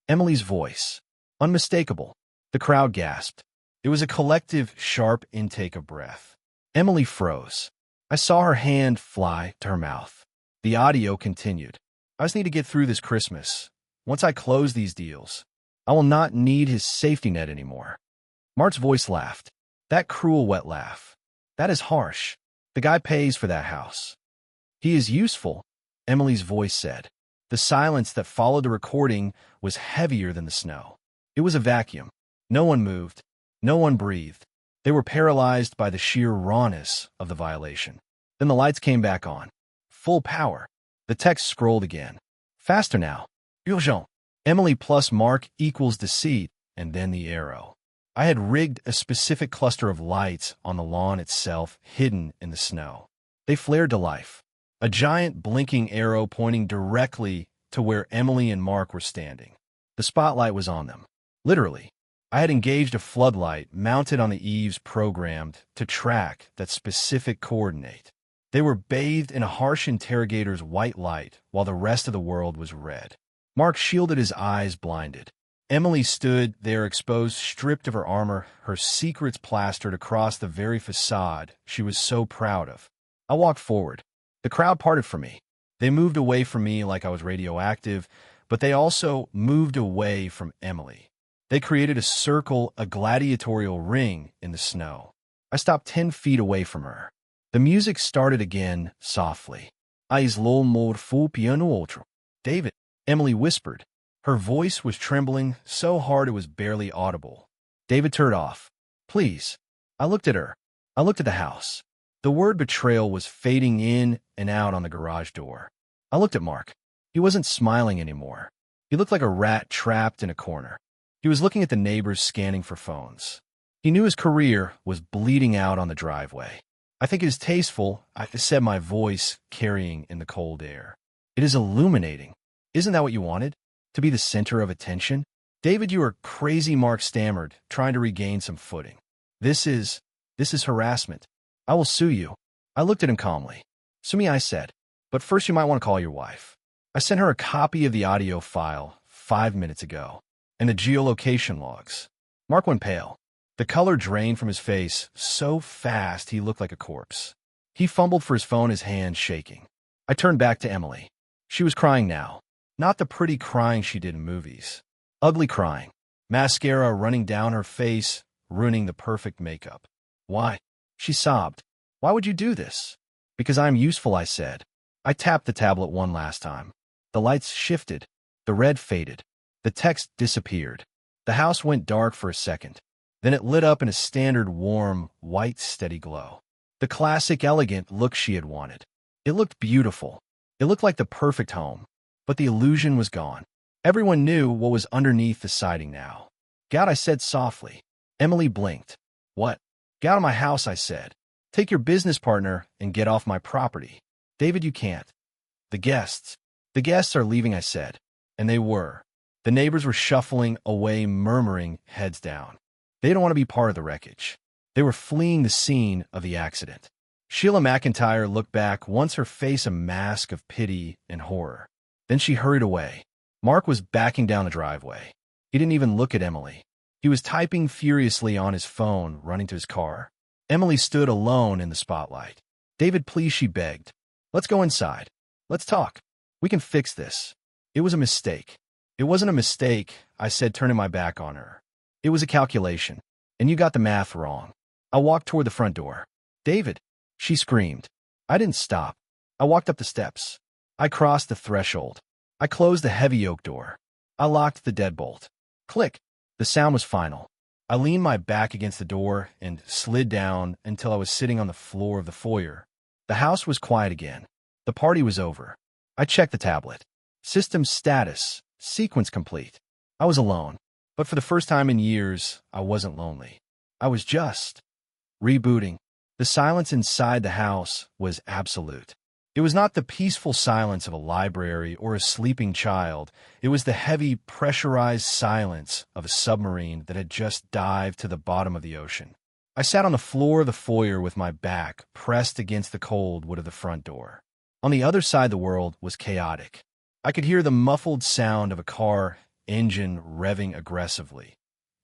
Emily's voice. Unmistakable. The crowd gasped. It was a collective, sharp intake of breath. Emily froze. I saw her hand fly to her mouth. The audio continued. I just need to get through this Christmas. Once I close these deals, I will not need his safety net anymore. Mark's voice laughed. That cruel, wet laugh. That is harsh. The guy pays for that house. He is useful, Emily's voice said. The silence that followed the recording was heavier than the snow. It was a vacuum. No one moved. No one breathed. They were paralyzed by the sheer rawness of the violation. Then the lights came back on. Full power. The text scrolled again. Faster now. Urgent. Emily plus Mark equals deceit, and then the arrow. I had rigged a specific cluster of lights on the lawn itself, hidden in the snow. They flared to life. A giant blinking arrow pointing directly to where Emily and Mark were standing. The spotlight was on them. Literally. I had engaged a floodlight mounted on the eaves programmed to track that specific coordinate. They were bathed in a harsh interrogator's white light while the rest of the world was red. Mark shielded his eyes, blinded. Emily stood there exposed, stripped of her armor, her secrets plastered across the very facade she was so proud of. I walked forward. The crowd parted from me. They moved away from me like I was radioactive, but they also moved away from Emily. They created a circle, a gladiatorial ring in the snow. I stopped 10 feet away from her. The music started again, softly. Ais lo mor fu piano outro. David, Emily whispered. Her voice was trembling so hard it was barely audible. David turned off. Please. I looked at her. I looked at the house. The word betrayal was fading in and out on the garage door. I looked at Mark. He wasn't smiling anymore. He looked like a rat trapped in a corner. He was looking at the neighbors scanning for phones. He knew his career was bleeding out on the driveway. I think it is tasteful, I said, my voice carrying in the cold air. It is illuminating. Isn't that what you wanted? To be the center of attention? David, you are crazy, Mark stammered, trying to regain some footing. This is harassment. I will sue you. I looked at him calmly. Sue me, I said. But first you might want to call your wife. I sent her a copy of the audio file 5 minutes ago. And the geolocation logs. Mark went pale. The color drained from his face so fast he looked like a corpse. He fumbled for his phone, his hand shaking. I turned back to Emily. She was crying now. Not the pretty crying she did in movies. Ugly crying. Mascara running down her face, ruining the perfect makeup. Why? She sobbed. Why would you do this? Because I'm useful, I said. I tapped the tablet one last time. The lights shifted. The red faded. The text disappeared. The house went dark for a second. Then it lit up in a standard warm, white, steady glow. The classic, elegant look she had wanted. It looked beautiful. It looked like the perfect home. But the illusion was gone. Everyone knew what was underneath the siding now. Get out, I said softly. Emily blinked. What? Get out of my house, I said. Take your business partner and get off my property. David, you can't. The guests are leaving, I said. And they were. The neighbors were shuffling away, murmuring, heads down. They didn't want to be part of the wreckage. They were fleeing the scene of the accident. Sheila McIntyre looked back, once her face a mask of pity and horror. Then she hurried away. Mark was backing down the driveway. He didn't even look at Emily. He was typing furiously on his phone, running to his car. Emily stood alone in the spotlight. David, please, she begged. Let's go inside. Let's talk. We can fix this. It was a mistake. It wasn't a mistake, I said, turning my back on her. It was a calculation, and you got the math wrong. I walked toward the front door. David, she screamed. I didn't stop. I walked up the steps. I crossed the threshold. I closed the heavy oak door. I locked the deadbolt. Click. The sound was final. I leaned my back against the door and slid down until I was sitting on the floor of the foyer. The house was quiet again. The party was over. I checked the tablet. System status. Sequence complete. I was alone. But for the first time in years, I wasn't lonely. I was just rebooting. The silence inside the house was absolute. It was not the peaceful silence of a library or a sleeping child. It was the heavy, pressurized silence of a submarine that had just dived to the bottom of the ocean. I sat on the floor of the foyer with my back pressed against the cold wood of the front door. On the other side, the world was chaotic. I could hear the muffled sound of a car engine revving aggressively.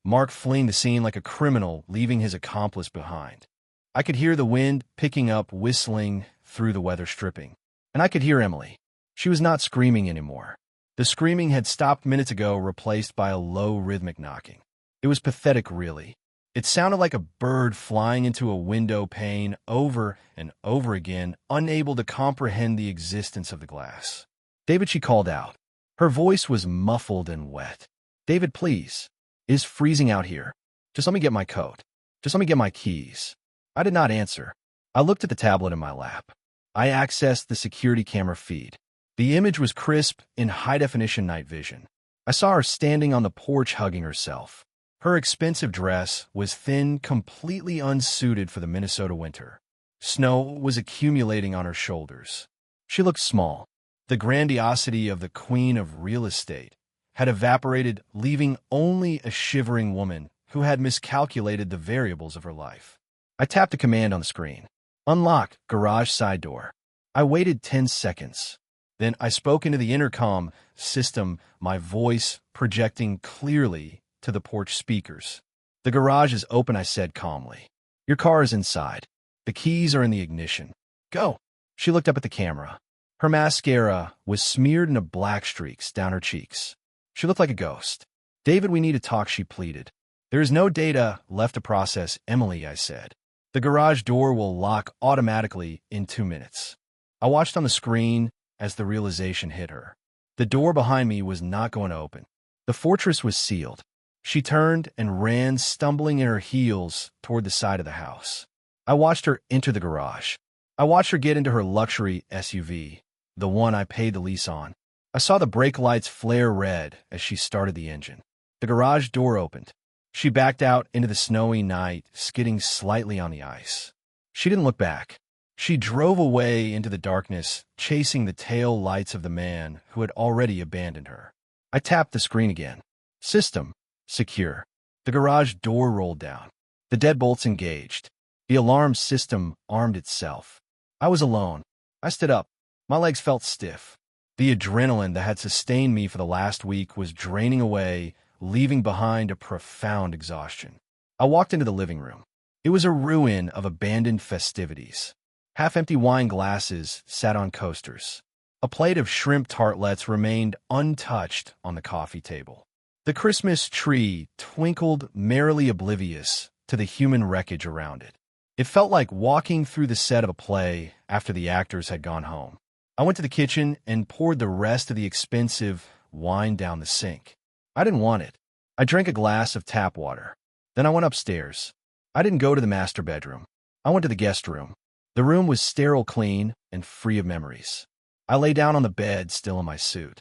Mark fleeing the scene like a criminal, leaving his accomplice behind. I could hear the wind picking up, whistling through the weather stripping. And I could hear Emily. She was not screaming anymore. The screaming had stopped minutes ago, replaced by a low rhythmic knocking. It was pathetic, really. It sounded like a bird flying into a window pane over and over again, unable to comprehend the existence of the glass. David, she called out. Her voice was muffled and wet. David, please. It's freezing out here. Just let me get my coat. Just let me get my keys. I did not answer. I looked at the tablet in my lap. I accessed the security camera feed. The image was crisp in high-definition night vision. I saw her standing on the porch hugging herself. Her expensive dress was thin, completely unsuited for the Minnesota winter. Snow was accumulating on her shoulders. She looked small. The grandiosity of the queen of real estate had evaporated, leaving only a shivering woman who had miscalculated the variables of her life. I tapped a command on the screen. Unlock garage side door. I waited 10 seconds. Then I spoke into the intercom system, my voice projecting clearly to the porch speakers. The garage is open, I said calmly. Your car is inside. The keys are in the ignition. Go. She looked up at the camera. Her mascara was smeared into black streaks down her cheeks. She looked like a ghost. David, we need to talk, she pleaded. There is no data left to process, Emily, I said. The garage door will lock automatically in 2 minutes. I watched on the screen as the realization hit her. The door behind me was not going to open. The fortress was sealed. She turned and ran, stumbling in her heels toward the side of the house. I watched her enter the garage. I watched her get into her luxury SUV, the one I paid the lease on. I saw the brake lights flare red as she started the engine. The garage door opened. She backed out into the snowy night, skidding slightly on the ice. She didn't look back. She drove away into the darkness, chasing the tail lights of the man who had already abandoned her. I tapped the screen again. System secure. The garage door rolled down. The deadbolts engaged. The alarm system armed itself. I was alone. I stood up. My legs felt stiff. The adrenaline that had sustained me for the last week was draining away, leaving behind a profound exhaustion. I walked into the living room. It was a ruin of abandoned festivities. Half-empty wine glasses sat on coasters. A plate of shrimp tartlets remained untouched on the coffee table. The Christmas tree twinkled, merrily oblivious to the human wreckage around it. It felt like walking through the set of a play after the actors had gone home. I went to the kitchen and poured the rest of the expensive wine down the sink. I didn't want it. I drank a glass of tap water. Then I went upstairs. I didn't go to the master bedroom. I went to the guest room. The room was sterile clean and free of memories. I lay down on the bed, still in my suit.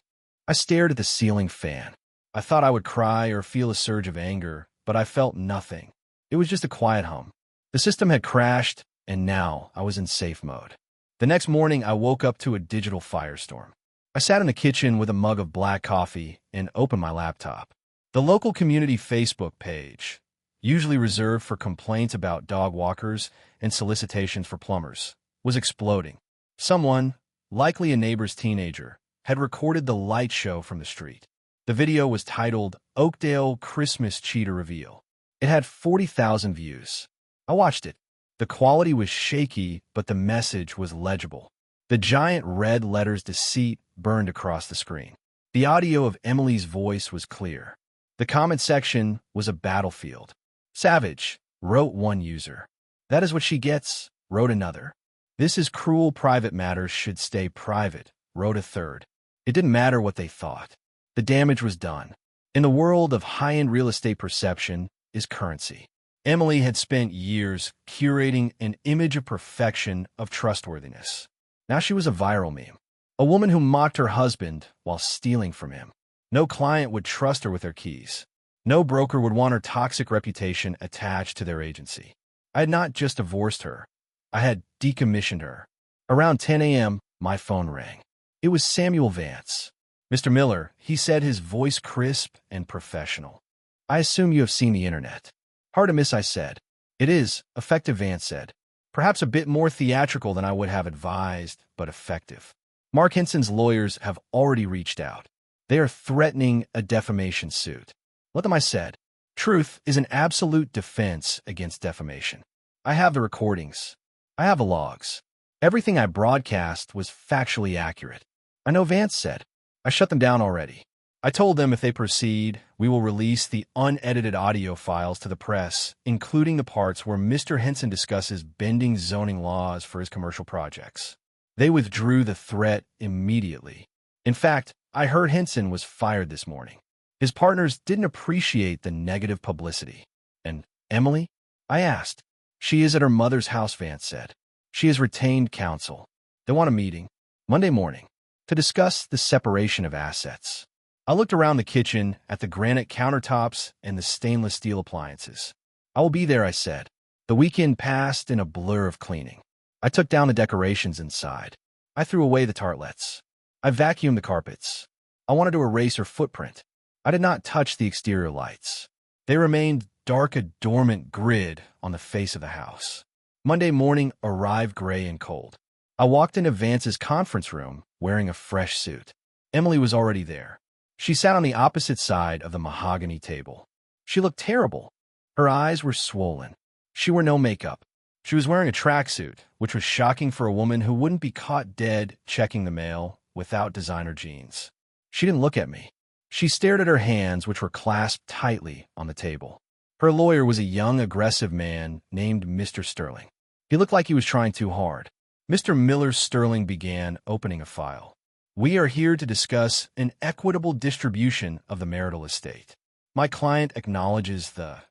I stared at the ceiling fan. I thought I would cry or feel a surge of anger, but I felt nothing. It was just a quiet hum. The system had crashed, and now I was in safe mode. The next morning, I woke up to a digital firestorm. I sat in the kitchen with a mug of black coffee and opened my laptop. The local community Facebook page, usually reserved for complaints about dog walkers and solicitations for plumbers, was exploding. Someone, likely a neighbor's teenager, had recorded the light show from the street. The video was titled Oakdale Christmas Cheetah Reveal. It had 40,000 views. I watched it. The quality was shaky, but the message was legible. The giant red letters "Deceit" burned across the screen. The audio of Emily's voice was clear. The comment section was a battlefield. "Savage," wrote one user. "That is what she gets," wrote another. "This is cruel. Private matters should stay private," wrote a third. It didn't matter what they thought. The damage was done. In the world of high-end real estate, perception is currency. Emily had spent years curating an image of perfection, of trustworthiness. Now she was a viral meme. A woman who mocked her husband while stealing from him. No client would trust her with their keys. No broker would want her toxic reputation attached to their agency. I had not just divorced her. I had decommissioned her. Around 10 a.m., my phone rang. It was Samuel Vance. "Mr. Miller," he said, his voice crisp and professional. "I assume you have seen the internet." "Hard to miss," I said. "It is," effective Vance said. "Perhaps a bit more theatrical than I would have advised, but effective. Mark Henson's lawyers have already reached out. They are threatening a defamation suit." "Let them," I said. Truth is an absolute defense against defamation. I have the recordings. I have the logs. Everything I broadcast was factually accurate. "I know," Vance said. "I shut them down already. I told them if they proceed, we will release the unedited audio files to the press, including the parts where Mr. Henson discusses bending zoning laws for his commercial projects." They withdrew the threat immediately. In fact, I heard Henson was fired this morning. His partners didn't appreciate the negative publicity. "And Emily?" I asked. "She is at her mother's house," Vance said. "She has retained counsel. They want a meeting Monday morning to discuss the separation of assets." I looked around the kitchen at the granite countertops and the stainless steel appliances. "I will be there," I said. The weekend passed in a blur of cleaning. I took down the decorations inside. I threw away the tartlets. I vacuumed the carpets. I wanted to erase her footprint. I did not touch the exterior lights. They remained dark, a dormant grid on the face of the house. Monday morning arrived gray and cold. I walked into Vance's conference room wearing a fresh suit. Emily was already there. She sat on the opposite side of the mahogany table. She looked terrible. Her eyes were swollen. She wore no makeup. She was wearing a tracksuit, which was shocking for a woman who wouldn't be caught dead checking the mail without designer jeans. She didn't look at me. She stared at her hands, which were clasped tightly on the table. Her lawyer was a young, aggressive man named Mr. Sterling. He looked like he was trying too hard. Mr. Miller Sterling began opening a file. "We are here to discuss an equitable distribution of the marital estate. My client acknowledges the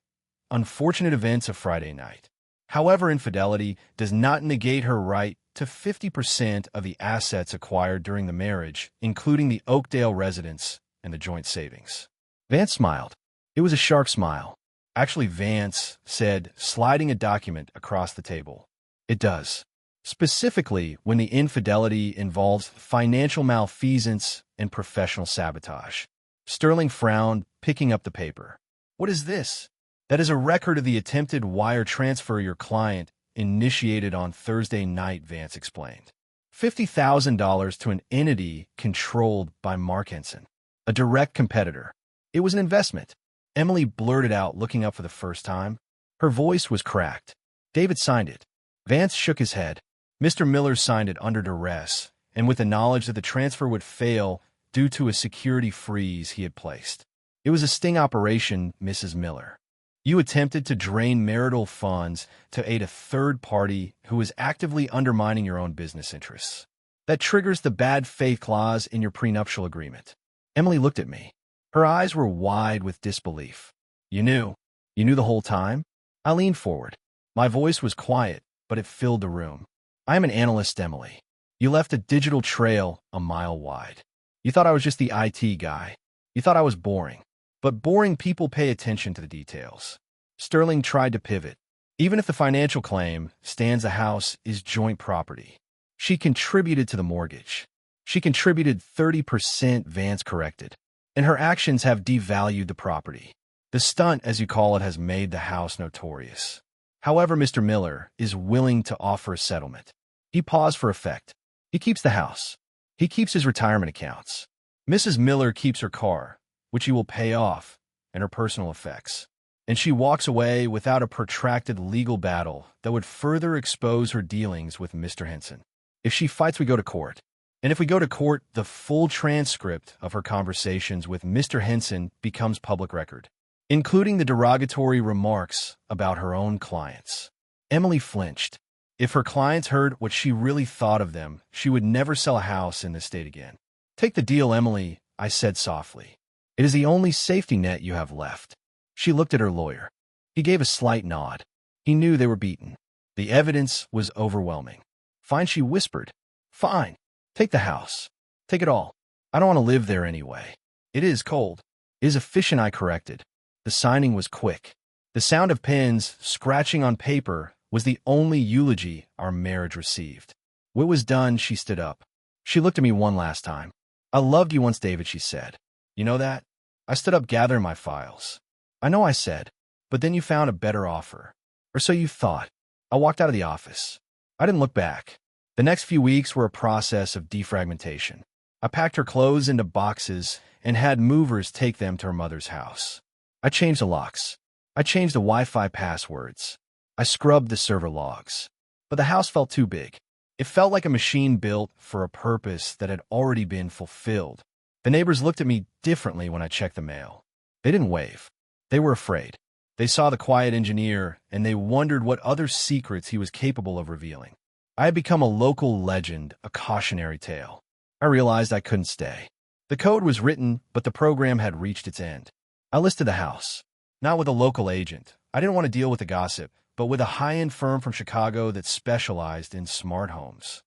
unfortunate events of Friday night. However, infidelity does not negate her right to 50% of the assets acquired during the marriage, including the Oakdale residence and the joint savings." Vance smiled. It was a sharp smile. "Actually," Vance said, sliding a document across the table, "it does. Specifically when the infidelity involves financial malfeasance and professional sabotage." Sterling frowned, picking up the paper. "What is this?" "That is a record of the attempted wire transfer your client initiated on Thursday night," Vance explained. $50,000 to an entity controlled by Mark Henson, a direct competitor. It was an investment." Emily blurted out, looking up for the first time. Her voice was cracked. "David signed it." Vance shook his head. "Mr. Miller signed it under duress, and with the knowledge that the transfer would fail due to a security freeze he had placed. It was a sting operation, Mrs. Miller. You attempted to drain marital funds to aid a third party who is actively undermining your own business interests. That triggers the bad faith clause in your prenuptial agreement." Emily looked at me. Her eyes were wide with disbelief. You knew? You knew the whole time?" I leaned forward. My voice was quiet, but it filled the room. "I am an analyst, Emily. You left a digital trail a mile wide. You thought I was just the IT guy. You thought I was boring. But boring people pay attention to the details." Sterling tried to pivot. "Even if the financial claim stands, the house is joint property. She contributed to the mortgage. She contributed 30%, Vance corrected. And her actions have devalued the property. The stunt, as you call it, has made the house notorious. However, Mr. Miller is willing to offer a settlement." He paused for effect. "He keeps the house. He keeps his retirement accounts. Mrs. Miller keeps her car, which he will pay off, and her personal effects. and she walks away without a protracted legal battle that would further expose her dealings with Mr. Henson. If she fights, we go to court. And if we go to court, the full transcript of her conversations with Mr. Henson becomes public record, including the derogatory remarks about her own clients. Emily flinched. If her clients heard what she really thought of them, she would never sell a house in this state again. "Take the deal, Emily," I said softly. "It is the only safety net you have left." She looked at her lawyer. He gave a slight nod. He knew they were beaten. The evidence was overwhelming. "Fine," she whispered. "Fine. Take the house. Take it all. I don't want to live there anyway. It is cold." "It is efficient," I corrected. The signing was quick. The sound of pens scratching on paper was the only eulogy our marriage received. When it was done, she stood up. She looked at me one last time. "I loved you once, David," she said. "You know that?" I stood up, gathering my files. "I know," I said, "but then you found a better offer. Or so you thought." I walked out of the office. I didn't look back. The next few weeks were a process of defragmentation. I packed her clothes into boxes and had movers take them to her mother's house. I changed the locks. I changed the Wi-Fi passwords. I scrubbed the server logs. But the house felt too big. It felt like a machine built for a purpose that had already been fulfilled. The neighbors looked at me differently when I checked the mail. They didn't wave. They were afraid. They saw the quiet engineer, and they wondered what other secrets he was capable of revealing. I had become a local legend, a cautionary tale. I realized I couldn't stay. The code was written, but the program had reached its end. I listed the house. Not with a local agent. I didn't want to deal with the gossip, but with a high-end firm from Chicago that specialized in smart homes.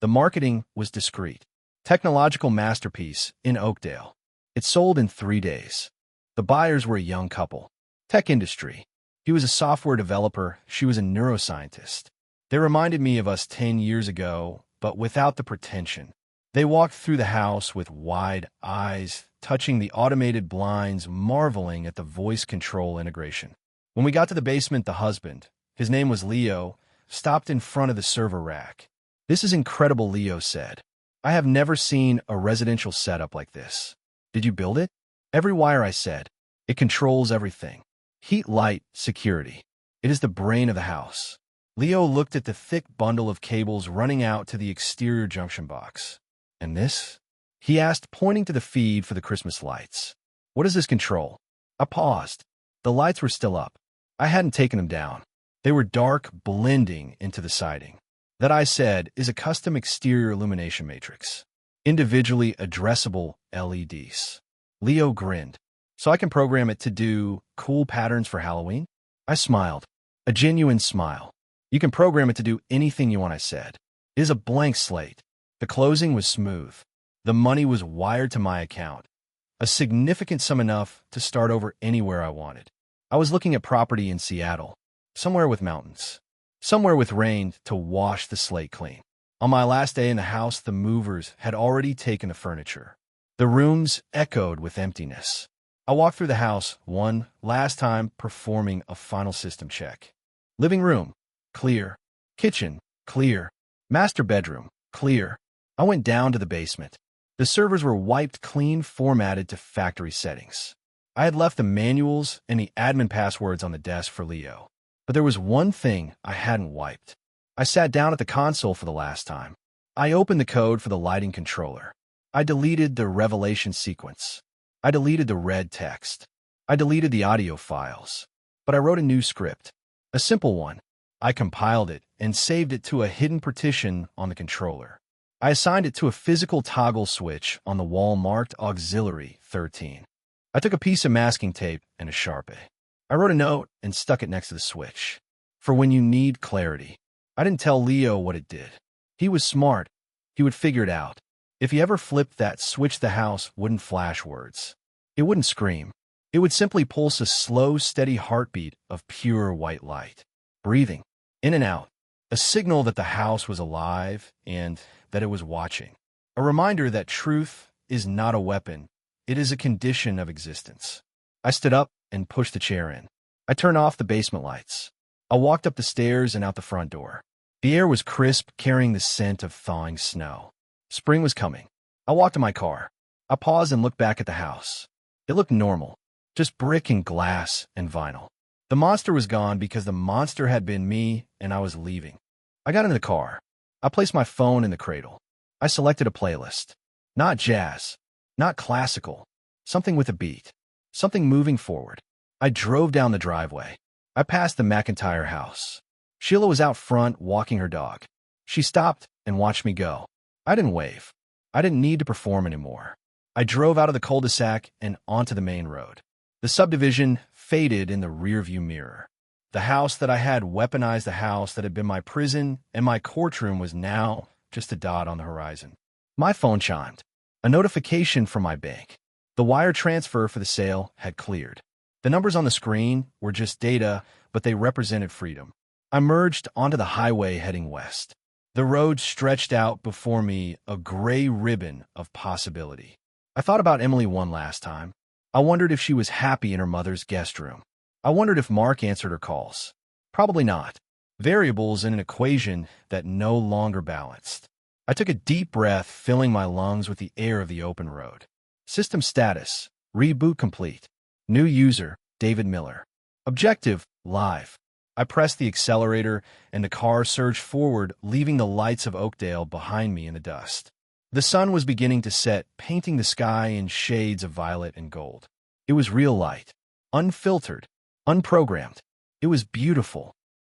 The marketing was discreet. Technological masterpiece in Oakdale. It sold in 3 days. The buyers were a young couple. Tech industry. He was a software developer. She was a neuroscientist. They reminded me of us 10 years ago, but without the pretension. They walked through the house with wide eyes, touching the automated blinds, marveling at the voice control integration. When we got to the basement, the husband, his name was Leo, stopped in front of the server rack. "This is incredible," Leo said. "I have never seen a residential setup like this." "Did you build it?" "Every wire," I said. "It controls everything. Heat, light, security. It is the brain of the house." Leo looked at the thick bundle of cables running out to the exterior junction box. "And this?" he asked, pointing to the feed for the Christmas lights. "What does this control?" I paused. The lights were still up. I hadn't taken them down. They were dark, blending into the siding. "That," I said, "is a custom exterior illumination matrix. Individually addressable LEDs. Leo grinned. "So I can program it to do cool patterns for Halloween?" I smiled. A genuine smile. "You can program it to do anything you want," I said. "It is a blank slate." The closing was smooth. The money was wired to my account. A significant sum enough to start over anywhere I wanted. I was looking at property in Seattle. Somewhere with mountains. Somewhere with rain to wash the slate clean. On my last day in the house, the movers had already taken the furniture. The rooms echoed with emptiness. I walked through the house one last time, performing a final system check. Living room, clear. Kitchen, clear. Master bedroom, clear. I went down to the basement. The servers were wiped clean, formatted to factory settings. I had left the manuals and the admin passwords on the desk for Leo. But there was one thing I hadn't wiped. I sat down at the console for the last time. I opened the code for the lighting controller. I deleted the revelation sequence. I deleted the red text. I deleted the audio files. But I wrote a new script. A simple one. I compiled it and saved it to a hidden partition on the controller. I assigned it to a physical toggle switch on the wall marked Auxiliary 13. I took a piece of masking tape and a Sharpie. I wrote a note and stuck it next to the switch. For when you need clarity. I didn't tell Leo what it did. He was smart. He would figure it out. If he ever flipped that switch, the house wouldn't flash words. It wouldn't scream. It would simply pulse a slow, steady heartbeat of pure white light. Breathing. In and out. A signal that the house was alive and that it was watching. A reminder that truth is not a weapon. It is a condition of existence. I stood up and pushed the chair in. I turned off the basement lights. I walked up the stairs and out the front door. The air was crisp, carrying the scent of thawing snow. Spring was coming. I walked to my car. I paused and looked back at the house. It looked normal. Just brick and glass and vinyl. The monster was gone because the monster had been me, and I was leaving. I got into the car. I placed my phone in the cradle. I selected a playlist. Not jazz, not classical, something with a beat, something moving forward. I drove down the driveway. I passed the McIntyre house. Sheila was out front walking her dog. She stopped and watched me go. I didn't wave. I didn't need to perform anymore. I drove out of the cul-de-sac and onto the main road. The subdivision faded in the rearview mirror. The house that I had weaponized, the house that had been my prison and my courtroom, was now just a dot on the horizon. My phone chimed. A notification from my bank. The wire transfer for the sale had cleared. The numbers on the screen were just data, but they represented freedom. I merged onto the highway heading west. The road stretched out before me, a gray ribbon of possibility. I thought about Emily one last time. I wondered if she was happy in her mother's guest room. I wondered if Mark answered her calls. Probably not. Variables in an equation that no longer balanced. I took a deep breath, filling my lungs with the air of the open road. System status: reboot complete. New user: David Miller. Objective: live. I pressed the accelerator, and the car surged forward, leaving the lights of Oakdale behind me in the dust. The sun was beginning to set, painting the sky in shades of violet and gold. It was real light, unfiltered, unprogrammed. It was beautiful,